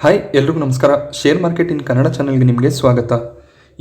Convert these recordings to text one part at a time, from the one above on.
Hi ಎಲ್ರಿಗೂ ನಮಸ್ಕಾರ. Share market in Kannada ಚಾನೆಲ್ಗೆ ನಿಮಗೆ ಸ್ವಾಗತ.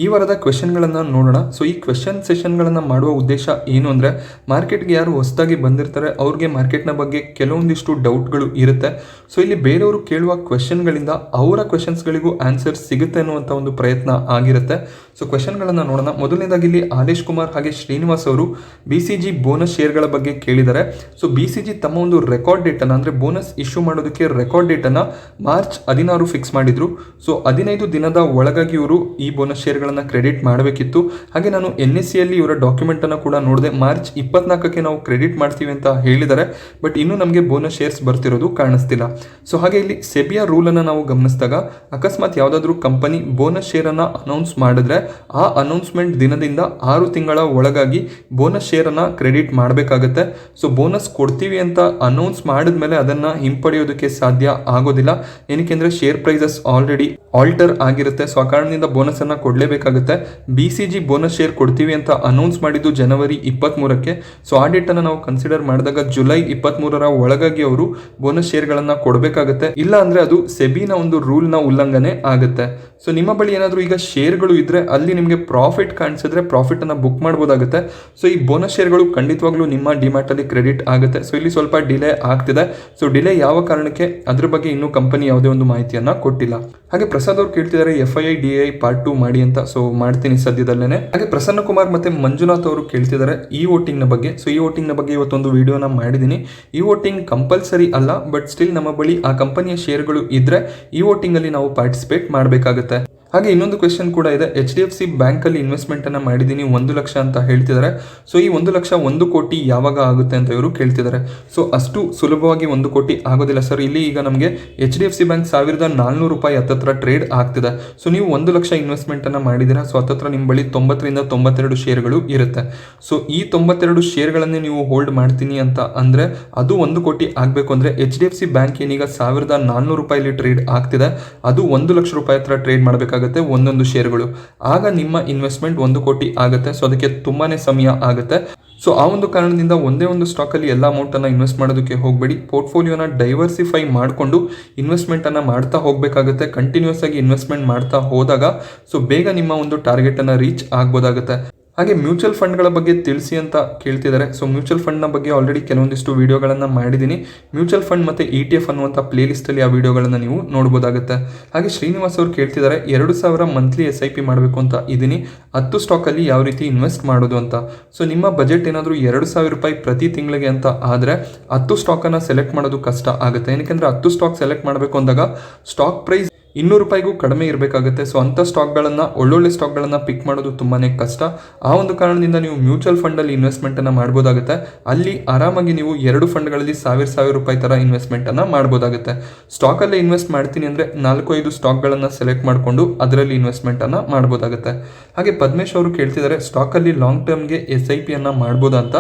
ಈ ವಾರದ ಕ್ವೆಶನ್ಗಳನ್ನು ನೋಡೋಣ. ಸೊ ಈ ಕ್ವೆಶನ್ ಸೆಷನ್ಗಳನ್ನು ಮಾಡುವ ಉದ್ದೇಶ ಏನು ಅಂದರೆ, ಮಾರ್ಕೆಟ್ಗೆ ಯಾರು ಹೊಸದಾಗಿ ಬಂದಿರ್ತಾರೆ ಅವ್ರಿಗೆ ಮಾರ್ಕೆಟ್ನ ಬಗ್ಗೆ ಕೆಲವೊಂದಿಷ್ಟು ಡೌಟ್ಗಳು ಇರುತ್ತೆ. ಸೊ ಇಲ್ಲಿ ಬೇರೆಯವರು ಕೇಳುವ ಕ್ವೆಶನ್ಗಳಿಂದ ಅವರ ಕ್ವೆಶನ್ಸ್ಗಳಿಗೂ ಆನ್ಸರ್ ಸಿಗುತ್ತೆ ಅನ್ನುವಂಥ ಒಂದು ಪ್ರಯತ್ನ ಆಗಿರುತ್ತೆ. ಸೊ ಕ್ವೆಶನ್ಗಳನ್ನು ನೋಡೋಣ. ಮೊದಲನೇದಾಗಿ ಇಲ್ಲಿ ಆದೇಶ್ ಕುಮಾರ್ ಹಾಗೆ ಶ್ರೀನಿವಾಸ್ ಅವರು BCG ಬೋನಸ್ ಶೇರ್ಗಳ ಬಗ್ಗೆ ಕೇಳಿದ್ದಾರೆ. ಸೊ BCG ತಮ್ಮ ಒಂದು ರೆಕಾರ್ಡ್ ಡೇಟನ್ನು ಅಂದರೆ ಬೋನಸ್ ಇಶ್ಯೂ ಮಾಡೋದಕ್ಕೆ ರೆಕಾರ್ಡ್ ಡೇಟನ್ನು ಮಾರ್ಚ್ 16 ಫಿಕ್ಸ್ ಮಾಡಿದ್ರು. ಸೊ 15 ದಿನದ ಒಳಗಾಗಿ ಇವರು ಈ ಬೋನಸ್ ಶೇರ್ಗಳನ್ನು ಕ್ರೆಡಿಟ್ ಮಾಡಬೇಕಿತ್ತು. ಹಾಗೆ ನಾನು NSEಯಲ್ಲಿ ಇವರ ಡಾಕ್ಯುಮೆಂಟನ್ನು ಕೂಡ ನೋಡಿದೆ. ಮಾರ್ಚ್ 24ಕ್ಕೆ ನಾವು ಕ್ರೆಡಿಟ್ ಮಾಡ್ತೀವಿ ಅಂತ ಹೇಳಿದ್ದಾರೆ, ಬಟ್ ಇನ್ನೂ ನಮಗೆ ಬೋನಸ್ ಶೇರ್ಸ್ ಬರ್ತಿರೋದು ಕಾಣಿಸ್ತಿಲ್ಲ. ಸೊ ಹಾಗೆ ಇಲ್ಲಿ ಸೆಬಿಯ ರೂಲನ್ನು ನಾವು ಗಮನಿಸಿದಾಗ, ಅಕಸ್ಮಾತ್ ಯಾವುದಾದ್ರೂ ಕಂಪನಿ ಬೋನಸ್ ಶೇರನ್ನು ಅನೌನ್ಸ್ ಮಾಡಿದ್ರೆ ಆ ಅನೌನ್ಸ್ಮೆಂಟ್ ದಿನದಿಂದ 6 ತಿಂಗಳ ಒಳಗಾಗಿ ಬೋನಸ್ ಶೇರನ್ನು ಕ್ರೆಡಿಟ್ ಮಾಡಬೇಕಾಗತ್ತೆ. ಸೊ ಬೋನಸ್ ಕೊಡ್ತೀವಿ ಅಂತ ಅನೌನ್ಸ್ ಮಾಡಿದ್ಮೇಲೆ ಅದನ್ನು ಹಿಂಪಡೆಯೋದಕ್ಕೆ ಸಾಧ್ಯ ಆಗೋದಿಲ್ಲ. ಏನಕ್ಕೆ ಅಂದರೆ ಶೇರ್ ಪ್ರೈಸಸ್ ಆಲ್ರೆಡಿ ಆಲ್ಟರ್ ಆಗಿರುತ್ತೆ. ಸೊ ಆ ಕಾರಣದಿಂದ ಬೋನಸ್ ಅನ್ನು ಕೊಡಲೇಬೇಕಾಗುತ್ತೆ. BCG ಬೋನಸ್ ಶೇರ್ ಕೊಡ್ತೀವಿ ಅಂತ ಅನೌನ್ಸ್ ಮಾಡಿದ್ದು ಜನವರಿ 23ಕ್ಕೆ. ಸೊ ಆ ಡೇಟನ್ನು ನಾವು ಕನ್ಸಿಡರ್ ಮಾಡಿದಾಗ ಜುಲೈ 23ರ ಒಳಗಾಗಿ ಅವರು ಬೋನಸ್ ಶೇರ್ಗಳನ್ನು ಕೊಡಬೇಕಾಗುತ್ತೆ. ಇಲ್ಲ ಅಂದರೆ ಅದು ಸೆಬಿನ ಒಂದು ರೂಲ್ನ ಉಲ್ಲಂಘನೆ ಆಗುತ್ತೆ. ಸೊ ನಿಮ್ಮ ಬಳಿ ಏನಾದರೂ ಈಗ ಶೇರ್ಗಳು ಇದ್ರೆ ಅಲ್ಲಿ ನಿಮಗೆ ಪ್ರಾಫಿಟ್ ಕಾಣಿಸಿದ್ರೆ ಪ್ರಾಫಿಟನ್ನು ಬುಕ್ ಮಾಡ್ಬೋದಾಗುತ್ತೆ. ಸೊ ಈ ಬೋನಸ್ ಶೇರ್ಗಳು ಖಂಡಿತವಾಗ್ಲೂ ನಿಮ್ಮ ಡಿಮ್ಯಾಟಲ್ಲಿ ಕ್ರೆಡಿಟ್ ಆಗುತ್ತೆ. ಸೊ ಇಲ್ಲಿ ಸ್ವಲ್ಪ ಡಿಲೇ ಆಗ್ತಿದೆ. ಸೊ ಡಿಲೇ ಯಾವ ಕಾರಣಕ್ಕೆ, ಅದ್ರ ಬಗ್ಗೆ ಇನ್ನೂ ಕಂಪನಿ ಯಾವುದೇ ಒಂದು ಮಾಹಿತಿಯನ್ನು ಕೊಟ್ಟಿಲ್ಲ. ಹಾಗೆ ಪ್ರಸಾದ್ ಅವರು ಕೇಳ್ತಿದ್ದಾರೆ FII DI ಪಾರ್ಟ್ 2 ಮಾಡಿ ಅಂತ. ಸೊ ಮಾಡ್ತೀನಿ ಸದ್ಯದಲ್ಲೇನೆ. ಹಾಗೆ ಪ್ರಸನ್ನ ಕುಮಾರ್ ಮತ್ತೆ ಮಂಜುನಾಥ್ ಅವರು ಕೇಳ್ತಿದ್ದಾರೆ ಈ ವೋಟಿಂಗ್ನ ಬಗ್ಗೆ. ಸೊ ಈ ವೋಟಿಂಗ್ನ ಬಗ್ಗೆ ಇವತ್ತೊಂದು ವಿಡಿಯೋನ ಮಾಡಿದ್ದೀನಿ. ಈ ವೋಟಿಂಗ್ ಕಂಪಲ್ಸರಿ ಅಲ್ಲ, ಬಟ್ ಸ್ಟಿಲ್ ನಮ್ಮ ಬಳಿ ಆ ಕಂಪನಿಯ ಶೇರ್ಗಳು ಇದ್ರೆ ಈ ವೋಟಿಂಗಲ್ಲಿ ನಾವು ಪಾರ್ಟಿಸಿಪೇಟ್ ಮಾಡಬೇಕಾಗುತ್ತೆ. ಹಾಗೆ ಇನ್ನೊಂದು ಕ್ವೆಶನ್ ಕೂಡ ಇದೆ. HDFC ಬ್ಯಾಂಕಲ್ಲಿ ಇನ್ವೆಸ್ಟ್ಮೆಂಟನ್ನು ಮಾಡಿದ್ದೀನಿ 1 ಲಕ್ಷ ಅಂತ ಹೇಳ್ತಿದ್ದಾರೆ. ಸೊ ಈ 1 ಲಕ್ಷ 1 ಕೋಟಿ ಯಾವಾಗ ಆಗುತ್ತೆ ಅಂತ ಇವರು ಕೇಳ್ತಿದ್ದಾರೆ. ಸೊ ಅಷ್ಟು ಸುಲಭವಾಗಿ 1 ಕೋಟಿ ಆಗೋದಿಲ್ಲ ಸರ್. ಇಲ್ಲಿ ಈಗ ನಮಗೆ HDFC ಬ್ಯಾಂಕ್ 1400 ರೂಪಾಯಿ ಹತ್ತತ್ರ ಟ್ರೇಡ್ ಆಗ್ತಿದೆ. ಸೊ ನೀವು 1 ಲಕ್ಷ ಇನ್ವೆಸ್ಟ್ಮೆಂಟನ್ನು ಮಾಡಿದ್ದೀರಾ. ಸೊ ಹತ್ತತ್ರ ನಿಮ್ಮ ಬಳಿ 90ರಿಂದ 92 ಶೇರ್ಗಳು ಇರುತ್ತೆ. ಸೊ ಈ 92 ಶೇರ್ಗಳನ್ನೇ ನೀವು ಹೋಲ್ಡ್ ಮಾಡ್ತೀನಿ ಅಂತ ಅಂದರೆ ಅದು 1 ಕೋಟಿ ಆಗಬೇಕು ಅಂದರೆ HDFC ಬ್ಯಾಂಕ್ ಏನೀಗ 1400 ರೂಪಾಯಿಲಿ ಟ್ರೇಡ್ ಆಗ್ತಿದೆ, ಅದು 1 ಲಕ್ಷ ರೂಪಾಯಿ ಹತ್ರ ಟ್ರೇಡ್ ಮಾಡಬೇಕಾಗುತ್ತೆ ಒಂದೊಂದು ಶೇರ್ಗಳು. ಆಗ ನಿಮ್ಮ ಇನ್ವೆಸ್ಟ್ಮೆಂಟ್ 1 ಕೋಟಿ ಆಗುತ್ತೆ. ಸೊ ಅದಕ್ಕೆ ತುಂಬಾನೇ ಸಮಯ ಆಗುತ್ತೆ. ಸೊ ಆ ಒಂದು ಕಾರಣದಿಂದ ಒಂದೇ ಒಂದು ಸ್ಟಾಕಲ್ಲಿ ಎಲ್ಲ ಅಮೌಂಟನ್ನು ಇನ್ವೆಸ್ಟ್ ಮಾಡೋದಕ್ಕೆ ಹೋಗಬೇಡಿ. ಪೋರ್ಟ್ಫೋಲಿಯೋನ ಡೈವರ್ಸಿಫೈ ಮಾಡಿಕೊಂಡು ಇನ್ವೆಸ್ಟ್ಮೆಂಟನ್ನು ಮಾಡ್ತಾ ಹೋಗಬೇಕಾಗುತ್ತೆ. ಕಂಟಿನ್ಯೂಸ್ ಆಗಿ ಇನ್ವೆಸ್ಟ್ಮೆಂಟ್ ಮಾಡ್ತಾ ಹೋದಾಗ ಸೊ ಬೇಗ ನಿಮ್ಮ ಒಂದು ಟಾರ್ಗೆಟನ್ನು ರೀಚ್ ಆಗ್ಬೋದಾಗುತ್ತೆ. ಹಾಗೆ ಮ್ಯೂಚುವಲ್ ಫಂಡ್ಗಳ ಬಗ್ಗೆ ತಿಳಿಸಿ ಅಂತ ಕೇಳ್ತಿದ್ದಾರೆ. ಸೊ ಮ್ಯೂಚುವಲ್ ಫಂಡ್ನ ಬಗ್ಗೆ ಆಲ್ರೆಡಿ ಕೆಲವೊಂದಿಷ್ಟು ವಿಡಿಯೋಗಳನ್ನು ಮಾಡಿದ್ದೀನಿ. ಮ್ಯೂಚುವಲ್ ಫಂಡ್ ಮತ್ತು ETF ಅನ್ನುವಂಥ ಪ್ಲೇಲಿಸ್ಟಲ್ಲಿ ಆ ವಿಡಿಯೋಗಳನ್ನು ನೀವು ನೋಡ್ಬೋದಾಗುತ್ತೆ. ಹಾಗೆ ಶ್ರೀನಿವಾಸ್ ಅವರು ಕೇಳ್ತಿದ್ದಾರೆ 2000 ಮಂತ್ಲಿ SIP ಮಾಡಬೇಕು ಅಂತ ಇದ್ದೀನಿ, 10 ಸ್ಟಾಕಲ್ಲಿ ಯಾವ ರೀತಿ ಇನ್ವೆಸ್ಟ್ ಮಾಡೋದು ಅಂತ. ಸೊ ನಿಮ್ಮ ಬಜೆಟ್ ಏನಾದರೂ 2000 ರೂಪಾಯಿ ಪ್ರತಿ ತಿಂಗಳಿಗೆ ಅಂತ ಆದರೆ 10 ಸ್ಟಾಕನ್ನು ಸೆಲೆಕ್ಟ್ ಮಾಡೋದು ಕಷ್ಟ ಆಗುತ್ತೆ. ಏನಕ್ಕೆ 10 ಸ್ಟಾಕ್ ಸೆಲೆಕ್ಟ್ ಮಾಡಬೇಕು ಅಂದಾಗ ಸ್ಟಾಕ್ ಪ್ರೈಸ್ 200 ರೂಪಾಯಿಗೂ ಕಡಿಮೆ ಇರಬೇಕಾಗುತ್ತೆ. ಸೊ ಅಂಥ ಸ್ಟಾಕ್ಗಳನ್ನು, ಒಳ್ಳೊಳ್ಳೆ ಸ್ಟಾಕ್ಗಳನ್ನು ಪಿಕ್ ಮಾಡೋದು ತುಂಬಾ ಕಷ್ಟ. ಆ ಒಂದು ಕಾರಣದಿಂದ ನೀವು ಮ್ಯೂಚುವಲ್ ಫಂಡಲ್ಲಿ ಇನ್ವೆಸ್ಟ್ಮೆಂಟನ್ನು ಮಾಡ್ಬೋದಾಗುತ್ತೆ. ಅಲ್ಲಿ ಆರಾಮಾಗಿ ನೀವು 2 ಫಂಡ್ಗಳಲ್ಲಿ 1000 ರೂಪಾಯಿ ಥರ ಇನ್ವೆಸ್ಟ್ಮೆಂಟನ್ನು ಮಾಡ್ಬೋದಾಗುತ್ತೆ. ಸ್ಟಾಕಲ್ಲೇ ಇನ್ವೆಸ್ಟ್ ಮಾಡ್ತೀನಿ ಅಂದರೆ 4-5 ಸ್ಟಾಕ್ಗಳನ್ನು ಸೆಲೆಕ್ಟ್ ಮಾಡಿಕೊಂಡು ಅದರಲ್ಲಿ ಇನ್ವೆಸ್ಟ್ಮೆಂಟನ್ನು ಮಾಡ್ಬೋದಾಗುತ್ತೆ. ಹಾಗೆ ಪದ್ಮೇಶ್ ಅವರು ಕೇಳ್ತಿದ್ದಾರೆ ಸ್ಟಾಕಲ್ಲಿ ಲಾಂಗ್ ಟರ್ಮ್ಗೆ SIPಯನ್ನು ಮಾಡ್ಬೋದಾ ಅಂತ.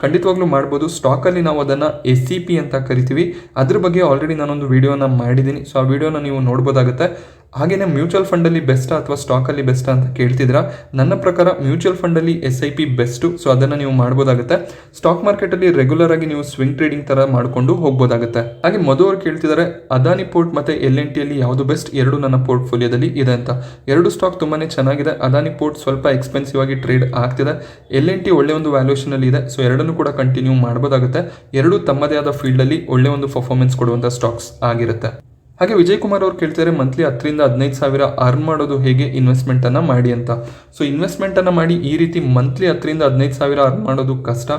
ಖಂಡಿತವಾಗ್ಲೂ ಮಾಡ್ಬೋದು. ಸ್ಟಾಕಲ್ಲಿ ನಾವು ಅದನ್ನು SCP ಅಂತ ಕರಿತೀವಿ. ಅದ್ರ ಬಗ್ಗೆ ಆಲ್ರೆಡಿ ನಾನೊಂದು ವಿಡಿಯೋನ ಮಾಡಿದ್ದೀನಿ. ಸೊ ಆ ವಿಡಿಯೋನ ನೀವು ನೋಡ್ಬೋದಾಗುತ್ತೆ. ಹಾಗೆಯೇ ಮ್ಯೂಚುವಲ್ ಫಂಡಲ್ಲಿ ಬೆಸ್ಟಾ ಅಥವಾ ಸ್ಟಾಕಲ್ಲಿ ಬೆಸ್ಟಾ ಅಂತ ಕೇಳ್ತಿದ್ದೀರಾ. ನನ್ನ ಪ್ರಕಾರ ಮ್ಯೂಚುವಲ್ ಫಂಡಲ್ಲಿ SIP ಬೆಸ್ಟು. ಸೊ ಅದನ್ನು ನೀವು ಮಾಡ್ಬೋದಾಗುತ್ತೆ. ಸ್ಟಾಕ್ ಮಾರ್ಕೆಟಲ್ಲಿ ರೆಗ್ಯುಲರ್ ಆಗಿ ನೀವು ಸ್ವಿಂಗ್ ಟ್ರೇಡಿಂಗ್ ಥರ ಮಾಡಿಕೊಂಡು ಹೋಗ್ಬೋದಾಗುತ್ತೆ. ಹಾಗೆ ಮಧು ಅವರು ಕೇಳ್ತಿದ್ದಾರೆ ಅದಾನಿ ಪೋರ್ಟ್ ಮತ್ತು LNTಯಲ್ಲಿ ಯಾವುದು ಬೆಸ್ಟ್, ಎರಡು ನನ್ನ ಪೋರ್ಟ್ಫೋಲಿಯೋದಲ್ಲಿ ಇದೆ ಅಂತ. 2 ಸ್ಟಾಕ್ ತುಂಬಾ ಚೆನ್ನಾಗಿದೆ. ಅದಾನಿ ಪೋರ್ಟ್ ಸ್ವಲ್ಪ ಎಕ್ಸ್ಪೆನ್ಸಿವ್ ಆಗಿ ಟ್ರೇಡ್ ಆಗ್ತಿದೆ. LNT ಒಳ್ಳೆ ಒಂದು ವ್ಯಾಲ್ಯೂಷನಲ್ಲಿ ಇದೆ. ಸೊ ಎರಡನ್ನೂ ಕೂಡ ಕಂಟಿನ್ಯೂ ಮಾಡ್ಬೋದಾಗುತ್ತೆ. ಎರಡೂ ತಮ್ಮದೇ ಆದ ಫೀಲ್ಡಲ್ಲಿ ಒಳ್ಳೆ ಒಂದು ಪರ್ಫಾರ್ಮೆನ್ಸ್ ಕೊಡುವಂಥ ಸ್ಟಾಕ್ಸ್ ಆಗಿರುತ್ತೆ. ಹಾಗೆ ವಿಜಯ್ ಕುಮಾರ್ ಅವರು ಕೇಳ್ತಾರೆ ಮಂತ್ಲಿ 10ರಿಂದ 15 ಸಾವಿರ ಅರ್ನ್ ಮಾಡೋದು ಹೇಗೆ, ಇನ್ವೆಸ್ಟ್ಮೆಂಟನ್ನು ಮಾಡಿ ಅಂತ. ಸೊ ಇನ್ವೆಸ್ಟ್ಮೆಂಟನ್ನು ಮಾಡಿ ಈ ರೀತಿ ಮಂತ್ಲಿ 10ರಿಂದ 15 ಸಾವಿರ ಅರ್ನ್ ಮಾಡೋದು ಕಷ್ಟ.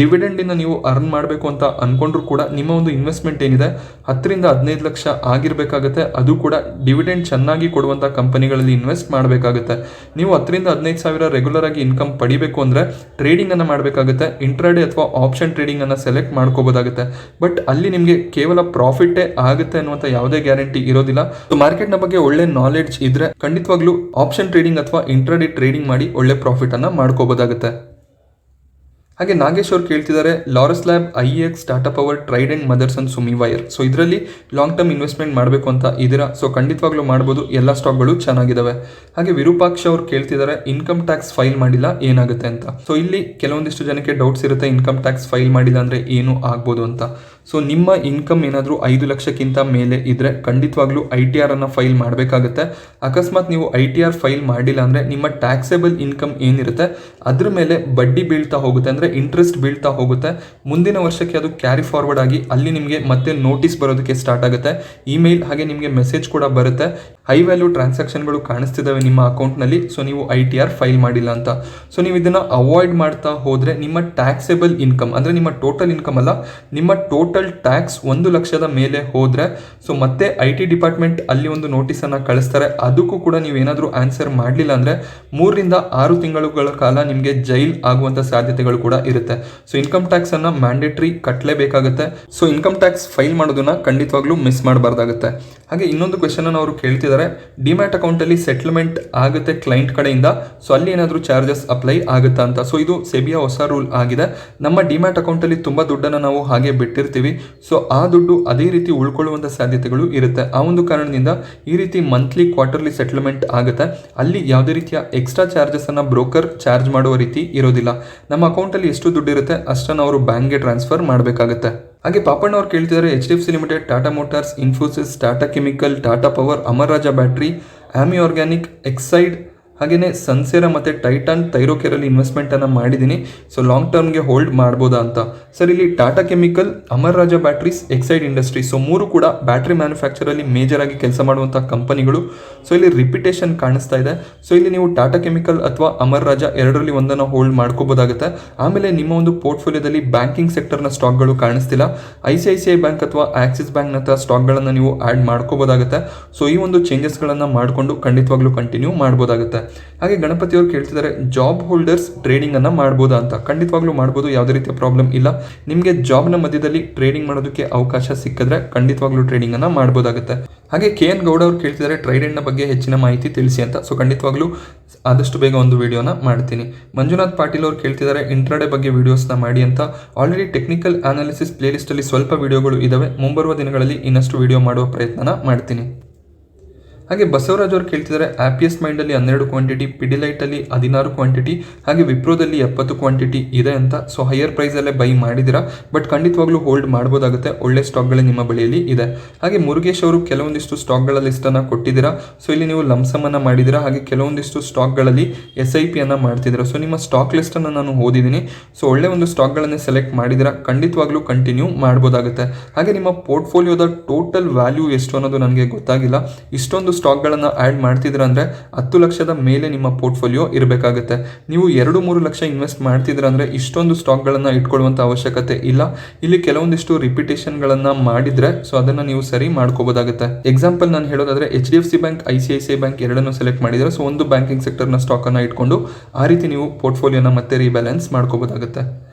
ಡಿವಿಡೆಂಡಿಂದ ನೀವು ಅರ್ನ್ ಮಾಡಬೇಕು ಅಂತ ಅಂದ್ಕೊಂಡ್ರು ಕೂಡ ನಿಮ್ಮ ಒಂದು ಇನ್ವೆಸ್ಟ್ಮೆಂಟ್ ಏನಿದೆ 10ರಿಂದ 15 ಲಕ್ಷ ಆಗಿರಬೇಕಾಗುತ್ತೆ. ಅದು ಕೂಡ ಡಿವಿಡೆಂಡ್ ಚೆನ್ನಾಗಿ ಕೊಡುವಂಥ ಕಂಪನಿಗಳಲ್ಲಿ ಇನ್ವೆಸ್ಟ್ ಮಾಡಬೇಕಾಗುತ್ತೆ. ನೀವು 10ರಿಂದ 15 ಸಾವಿರ ರೆಗ್ಯುಲರ್ ಆಗಿ ಇನ್ಕಮ್ ಪಡಿಬೇಕು ಅಂದರೆ ಟ್ರೇಡಿಂಗನ್ನು ಮಾಡಬೇಕಾಗುತ್ತೆ. ಇಂಟ್ರಾಡೇ ಅಥವಾ ಆಪ್ಷನ್ ಟ್ರೇಡಿಂಗನ್ನು ಸೆಲೆಕ್ಟ್ ಮಾಡ್ಕೋಬೋದಾಗುತ್ತೆ. ಬಟ್ ಅಲ್ಲಿ ನಿಮಗೆ ಕೇವಲ ಪ್ರಾಫಿಟೇ ಆಗುತ್ತೆ ಅನ್ನುವಂಥ ಯಾವುದೇ ಗ್ಯಾರಂಟಿ ಇರೋದಿಲ್ಲ. ಸೊ ಮಾರ್ಕೆಟ್ನ ಬಗ್ಗೆ ಒಳ್ಳೆ ನಾಲೆಡ್ಜ್ ಇದ್ರೆ ಖಂಡಿತವಾಗ್ಲೂ ಆಪ್ಷನ್ ಟ್ರೇಡಿಂಗ್ ಅಥವಾ ಇಂಟ್ರಾಡೇ ಟ್ರೇಡಿಂಗ್ ಮಾಡಿ ಒಳ್ಳೆ ಪ್ರಾಫಿಟ್ ಅನ್ನ ಮಾಡ್ಕೋಬೋದಾಗುತ್ತೆ. ಹಾಗೆ ನಾಗೇಶ್ ಅವರು ಕೇಳ್ತಿದ್ದಾರೆ Laurus lab, IEX, Tata power, trident, Motherson, Sumi wire. So ಇದರಲ್ಲಿ ಲಾಂಗ್ ಟರ್ಮ್ ಇನ್ವೆಸ್ಟ್ಮೆಂಟ್ ಮಾಡಬೇಕು ಅಂತ ಇದ್ದೀರಾ. ಸೊ ಖಂಡಿತವಾಗ್ಲೂ ಮಾಡ್ಬೋದು. ಎಲ್ಲ ಸ್ಟಾಕ್ಗಳು ಚೆನ್ನಾಗಿದ್ದಾವೆ. ಹಾಗೆ ವಿರೂಪಾಕ್ಷ ಅವರು ಕೇಳ್ತಿದ್ದಾರೆ ಇನ್ಕಮ್ ಟ್ಯಾಕ್ಸ್ ಫೈಲ್ ಮಾಡಿಲ್ಲ ಏನಾಗುತ್ತೆ ಅಂತ. ಸೊ ಇಲ್ಲಿ ಕೆಲವೊಂದಿಷ್ಟು ಜನಕ್ಕೆ ಡೌಟ್ಸ್ ಇರುತ್ತೆ ಇನ್ಕಮ್ ಟ್ಯಾಕ್ಸ್ ಫೈಲ್ ಮಾಡಿಲ್ಲ ಅಂದರೆ ಏನು ಆಗ್ಬೋದು ಅಂತ. ಸೊ ನಿಮ್ಮ ಇನ್ಕಮ್ ಏನಾದರೂ 5 ಲಕ್ಷಕ್ಕಿಂತ ಮೇಲೆ ಇದ್ದರೆ ಖಂಡಿತವಾಗ್ಲೂ ITR ಅನ್ನು ಫೈಲ್ ಮಾಡಬೇಕಾಗುತ್ತೆ. ಅಕಸ್ಮಾತ್ ನೀವು ITR ಫೈಲ್ ಮಾಡಿಲ್ಲ ಅಂದರೆ ನಿಮ್ಮ ಟ್ಯಾಕ್ಸೇಬಲ್ ಇನ್ಕಮ್ ಏನಿರುತ್ತೆ ಅದ್ರ ಮೇಲೆ ಬಡ್ಡಿ ಬೀಳ್ತಾ ಹೋಗುತ್ತೆ, ಅಂದರೆ ಇಂಟ್ರೆಸ್ಟ್ ಬೀಳ್ತಾ ಹೋಗುತ್ತೆ. ಮುಂದಿನ ವರ್ಷಕ್ಕೆ ಅದು ಕ್ಯಾರಿ ಫಾರ್ವರ್ಡ್ ಆಗಿ ಅಲ್ಲಿ ನಿಮಗೆ ಮತ್ತೆ ನೋಟಿಸ್ ಬರೋದಕ್ಕೆ ಸ್ಟಾರ್ಟ್ ಆಗುತ್ತೆ, ಇಮೇಲ್ ಹಾಗೆ ನಿಮಗೆ ಮೆಸೇಜ್ ಕೂಡ ಬರುತ್ತೆ, ಹೈ ವ್ಯಾಲ್ಯೂ ಟ್ರಾನ್ಸಾಕ್ಷನ್ಗಳು ಕಾಣಿಸ್ತಿದ್ದಾವೆ ನಿಮ್ಮ ಅಕೌಂಟ್ನಲ್ಲಿ, ಸೊ ನೀವು ITR ಫೈಲ್ ಮಾಡಿಲ್ಲ ಅಂತ. ಸೊ ನೀವು ಇದನ್ನು ಅವಾಯ್ಡ್ ಮಾಡ್ತಾ ಹೋದರೆ ನಿಮ್ಮ ಟ್ಯಾಕ್ಸೇಬಲ್ ಇನ್ಕಮ್ ಅಂದರೆ ನಿಮ್ಮ ಟೋಟಲ್ ಇನ್ಕಮ್ ಅಲ್ಲ, ನಿಮ್ಮ ಟೋಟಲ್ ಟ್ಯಾಕ್ಸ್ 1 ಲಕ್ಷದ ಮೇಲೆ ಹೋದರೆ ಸೊ ಮತ್ತೆ IT ಡಿಪಾರ್ಟ್ಮೆಂಟ್ ಅಲ್ಲಿ ಒಂದು ನೋಟಿಸನ್ನು ಕಳಿಸ್ತಾರೆ. ಅದಕ್ಕೂ ಕೂಡ ನೀವು ಏನಾದರೂ ಆನ್ಸರ್ ಮಾಡಲಿಲ್ಲ ಅಂದರೆ 3 ರಿಂದ 6 ತಿಂಗಳುಗಳ ಕಾಲ ನಿಮಗೆ ಜೈಲ್ ಆಗುವಂಥ ಸಾಧ್ಯತೆಗಳು ಕೂಡ ಇರುತ್ತೆ. ಸೊ ಇನ್ಕಮ್ ಟ್ಯಾಕ್ಸನ್ನು ಮ್ಯಾಂಡೇಟ್ರಿ ಕಟ್ಟಲೇಬೇಕಾಗುತ್ತೆ. ಸೊ ಇನ್ಕಮ್ ಟ್ಯಾಕ್ಸ್ ಫೈಲ್ ಮಾಡೋದನ್ನ ಖಂಡಿತವಾಗ್ಲೂ ಮಿಸ್ ಮಾಡಬಾರ್ದಾಗುತ್ತೆ. ಹಾಗೆ ಇನ್ನೊಂದು ಕ್ವೆಶನ್ ಅನ್ನು ಅವರು ಕೇಳ್ತಿದ್ದಾರೆ, ಡಿಮ್ಯಾಟ್ ಅಕೌಂಟಲ್ಲಿ ಸೆಟ್ಲ್ಮೆಂಟ್ ಆಗುತ್ತೆ ಕ್ಲೈಂಟ್ ಕಡೆಯಿಂದ, ಸೊ ಅಲ್ಲಿ ಏನಾದರೂ ಚಾರ್ಜಸ್ ಅಪ್ಲೈ ಆಗುತ್ತಾ ಅಂತ. ಸೊ ಇದು ಸೆಬಿಯ ಹೊಸ ರೂಲ್ ಆಗಿದೆ. ನಮ್ಮ ಡಿಮ್ಯಾಟ್ ಅಕೌಂಟಲ್ಲಿ ತುಂಬ ದುಡ್ಡನ್ನು ನಾವು ಹಾಗೆ ಬಿಟ್ಟಿರ್ತೀವಿ, ಸೊ ಆ ದುಡ್ಡು ಅದೇ ರೀತಿ ಉಳ್ಕೊಳ್ಳುವಂಥ ಸಾಧ್ಯತೆಗಳು ಇರುತ್ತೆ. ಆ ಒಂದು ಕಾರಣದಿಂದ ಈ ರೀತಿ ಮಂತ್ಲಿ ಕ್ವಾರ್ಟರ್ಲಿ ಸೆಟ್ಲ್ಮೆಂಟ್ ಆಗುತ್ತೆ. ಅಲ್ಲಿ ಯಾವುದೇ ರೀತಿಯ ಎಕ್ಸ್ಟ್ರಾ ಚಾರ್ಜಸ್ ಅನ್ನು ಬ್ರೋಕರ್ ಚಾರ್ಜ್ ಮಾಡುವ ರೀತಿ ಇರೋದಿಲ್ಲ. ನಮ್ಮ ಅಕೌಂಟಲ್ಲಿ ಎಷ್ಟು ದುಡ್ಡು ಇರುತ್ತೆ ಅಷ್ಟನ್ನು ಅವರು ಬ್ಯಾಂಕ್ಗೆ ಟ್ರಾನ್ಸ್ಫರ್ ಮಾಡಬೇಕಾಗುತ್ತೆ. ಹಾಗೆ ಪಾಪಣ್ಣ ಅವ್ರು ಕೇಳ್ತಿದ್ದಾರೆ, HDFC limited, Tata motors, Infosys, Tata chemical, Tata power, Amara Raja battery, Ami organic, Exide ಹಾಗೆಯೇ ಸನ್ಸೇರಾ ಮತ್ತು ಟೈಟಾನ್ ಥೈರೋಕೇರಲ್ಲಿ ಇನ್ವೆಸ್ಟ್ಮೆಂಟನ್ನು ಮಾಡಿದ್ದೀನಿ, ಸೊ ಲಾಂಗ್ ಟರ್ಮ್ಗೆ ಹೋಲ್ಡ್ ಮಾಡ್ಬೋದಾ ಅಂತ. ಸರ್ ಇಲ್ಲಿ Tata chemical, Amar Raja batteries, Exide industries, so 3 ಕೂಡ ಬ್ಯಾಟ್ರಿ ಮ್ಯಾನುಫ್ಯಾಕ್ಚರಲ್ಲಿ ಮೇಜರ್ ಆಗಿ ಕೆಲಸ ಮಾಡುವಂಥ ಕಂಪನಿಗಳು. ಸೊ ಇಲ್ಲಿ ರಿಪಿಟೇಷನ್ ಕಾಣಿಸ್ತಾ ಇದೆ. ಸೊ ಇಲ್ಲಿ ನೀವು ಟಾಟಾ ಕೆಮಿಕಲ್ ಅಥವಾ ಅಮರ್ ರಾಜಾ ಎರಡರಲ್ಲಿ ಒಂದನ್ನು ಹೋಲ್ಡ್ ಮಾಡ್ಕೋಬೋದಾಗುತ್ತೆ. ಆಮೇಲೆ ನಿಮ್ಮ ಒಂದು ಪೋರ್ಟ್ಫೋಲಿಯೋದಲ್ಲಿ ಬ್ಯಾಂಕಿಂಗ್ ಸೆಕ್ಟರ್ನ ಸ್ಟಾಕ್ಗಳು ಕಾಣಿಸ್ತಿಲ್ಲ, ICICI ಬ್ಯಾಂಕ್ ಅಥವಾ ಆಕ್ಸಿಸ್ ಬ್ಯಾಂಕ್ನಂಥ ಸ್ಟಾಕ್ಗಳನ್ನು ನೀವು ಆ್ಯಡ್ ಮಾಡ್ಕೋಬೋದಾಗುತ್ತೆ. ಸೊ ಈ ಒಂದು ಚೇಂಜಸ್ಗಳನ್ನು ಮಾಡಿಕೊಂಡು ಖಂಡಿತವಾಗ್ಲೂ ಕಂಟಿನ್ಯೂ ಮಾಡ್ಬೋದಾಗುತ್ತೆ. ಹಾಗೆ ಗಣಪತಿ ಅವರು ಕೇಳ್ತಿದ್ದಾರೆ, ಜಾಬ್ ಹೋಲ್ಡರ್ಸ್ ಟ್ರೇಡಿಂಗ್ ಅನ್ನ ಮಾಡ್ಬೋದಾ ಅಂತ. ಖಂಡಿತವಾಗ್ಲೂ ಮಾಡ್ಬೋದು, ಯಾವುದೇ ರೀತಿಯ ಪ್ರಾಬ್ಲಮ್ ಇಲ್ಲ. ನಿಮಗೆ ಜಾಬ್ನ ಮಧ್ಯದಲ್ಲಿ ಟ್ರೇಡಿಂಗ್ ಮಾಡೋದಕ್ಕೆ ಅವಕಾಶ ಸಿಕ್ಕಿದ್ರೆ ಖಂಡಿತವಾಗ್ಲೂ ಟ್ರೇಡಿಂಗ್ ಅನ್ನ ಮಾಡ್ಬೋದಾಗುತ್ತೆ. ಹಾಗೆ KN ಗೌಡ ಅವರು ಕೇಳ್ತಿದ್ದಾರೆ, ಟ್ರೈಡೆಂಟ್ನ ಬಗ್ಗೆ ಹೆಚ್ಚಿನ ಮಾಹಿತಿ ತಿಳಿಸಿ ಅಂತ. ಸೊ ಖಂಡಿತವಾಗ್ಲೂ ಆದಷ್ಟು ಬೇಗ ಒಂದು ವಿಡಿಯೋನ ಮಾಡ್ತೀನಿ. ಮಂಜುನಾಥ್ ಪಾಟೀಲ್ ಅವರು ಕೇಳ್ತಿದ್ದಾರೆ, ಇಂಟ್ರಾಡೇ ಬಗ್ಗೆ ವಿಡಿಯೋಸ್ನ ಮಾಡಿ ಅಂತ. ಆಲ್ರೆಡಿ ಟೆಕ್ನಿಕಲ್ ಅನಾಲಿಸಿಸ್ ಪ್ಲೇಲಿಸ್ಟಲ್ಲಿ ಸ್ವಲ್ಪ ವಿಡಿಯೋಗಳು ಇದಾವೆ, ಮುಂಬರುವ ದಿನಗಳಲ್ಲಿ ಇನ್ನಷ್ಟು ವಿಡಿಯೋ ಮಾಡುವ ಪ್ರಯತ್ನನ ಮಾಡ್ತೀನಿ. ಹಾಗೆ ಬಸವರಾಜ್ ಅವರು ಕೇಳ್ತಿದ್ದಾರೆ, ಆಪಿಯಸ್ ಮೈಂಡಲ್ಲಿ 12 ಕ್ವಾಂಟಿಟಿ, ಪಿಡಿಲೈಟಲ್ಲಿ 16 ಕ್ವಾಂಟಿಟಿ, ಹಾಗೆ ವಿಪ್ರೋದಲ್ಲಿ 70 ಕ್ವಾಂಟಿಟಿ ಇದೆ ಅಂತ. ಸೊ ಹೈಯರ್ ಪ್ರೈಸಲ್ಲೇ ಬೈ ಮಾಡಿದ್ದೀರಾ, ಬಟ್ ಖಂಡಿತವಾಗ್ಲೂ ಹೋಲ್ಡ್ ಮಾಡ್ಬೋದಾಗುತ್ತೆ, ಒಳ್ಳೆ ಸ್ಟಾಕ್ಗಳೇ ನಿಮ್ಮ ಬಳಿಯಲ್ಲಿ ಇದೆ. ಹಾಗೆ ಮುರುಗೇಶ್ ಅವರು ಕೆಲವೊಂದಿಷ್ಟು ಸ್ಟಾಕ್ಗಳ ಲಿಸ್ಟನ್ನು ಕೊಟ್ಟಿದ್ದೀರಾ. ಸೊ ಇಲ್ಲಿ ನೀವು ಲಂಸಮನ್ನು ಮಾಡಿದ್ದೀರಾ, ಹಾಗೆ ಕೆಲವೊಂದಿಷ್ಟು ಸ್ಟಾಕ್ಗಳಲ್ಲಿ SIP ಅನ್ನು ಮಾಡ್ತಿದ್ದೀರಾ. ಸೊ ನಿಮ್ಮ ಸ್ಟಾಕ್ ಲಿಸ್ಟನ್ನು ನಾನು ಓದಿದ್ದೀನಿ. ಸೊ ಒಳ್ಳೆ ಒಂದು ಸ್ಟಾಕ್ಗಳನ್ನೇ ಸೆಲೆಕ್ಟ್ ಮಾಡಿದ್ದೀರಾ, ಖಂಡಿತವಾಗ್ಲೂ ಕಂಟಿನ್ಯೂ ಮಾಡ್ಬೋದಾಗುತ್ತೆ. ಹಾಗೆ ನಿಮ್ಮ ಪೋರ್ಟ್ಫೋಲಿಯೋದ ಟೋಟಲ್ ವ್ಯಾಲ್ಯೂ ಎಷ್ಟು ಅನ್ನೋದು ನನಗೆ ಗೊತ್ತಾಗಿಲ್ಲ. ಇಷ್ಟೊಂದು ಸ್ಟಾಕ್ಗಳನ್ನು ಆ್ಯಡ್ ಮಾಡ್ತಿದ್ದೀರಾ ಅಂದರೆ 10 ಲಕ್ಷದ ಮೇಲೆ ನಿಮ್ಮ ಪೋರ್ಟ್ಫೋಲಿಯೋ ಇರಬೇಕಾಗುತ್ತೆ. ನೀವು 2-3 ಲಕ್ಷ ಇನ್ವೆಸ್ಟ್ ಮಾಡ್ತಿದ್ದೀರಾ ಅಂದರೆ ಇಷ್ಟೊಂದು ಸ್ಟಾಕ್ಗಳನ್ನು ಇಟ್ಕೊಳ್ಳುವಂಥ ಅವಶ್ಯಕತೆ ಇಲ್ಲ. ಇಲ್ಲಿ ಕೆಲವೊಂದಿಷ್ಟು ರಿಪಿಟೇಷನ್ಗಳನ್ನು ಮಾಡಿದರೆ ಸೊ ಅದನ್ನು ನೀವು ಸರಿ ಮಾಡ್ಕೋಬೋದಾಗುತ್ತೆ. ಎಕ್ಸಾಂಪಲ್ ನಾನು ಹೇಳೋದಾದರೆ HDFC ಬ್ಯಾಂಕ್, ICICI ಬ್ಯಾಂಕ್ ಎರಡನ್ನು ಸೆಲೆಕ್ಟ್ ಮಾಡಿದರೆ ಸೊ ಒಂದು ಬ್ಯಾಂಕಿಂಗ್ ಸೆಕ್ಟರ್ನ ಸ್ಟಾಕನ್ನು ಇಟ್ಕೊಂಡು ಆ ರೀತಿ ನೀವು ಪೋರ್ಟ್ಫೋಲಿಯೋನ ಮತ್ತೆ ರೀಬ್ಯಾಲೆನ್ಸ್ ಮಾಡ್ಕೋಬೋದಾಗುತ್ತೆ.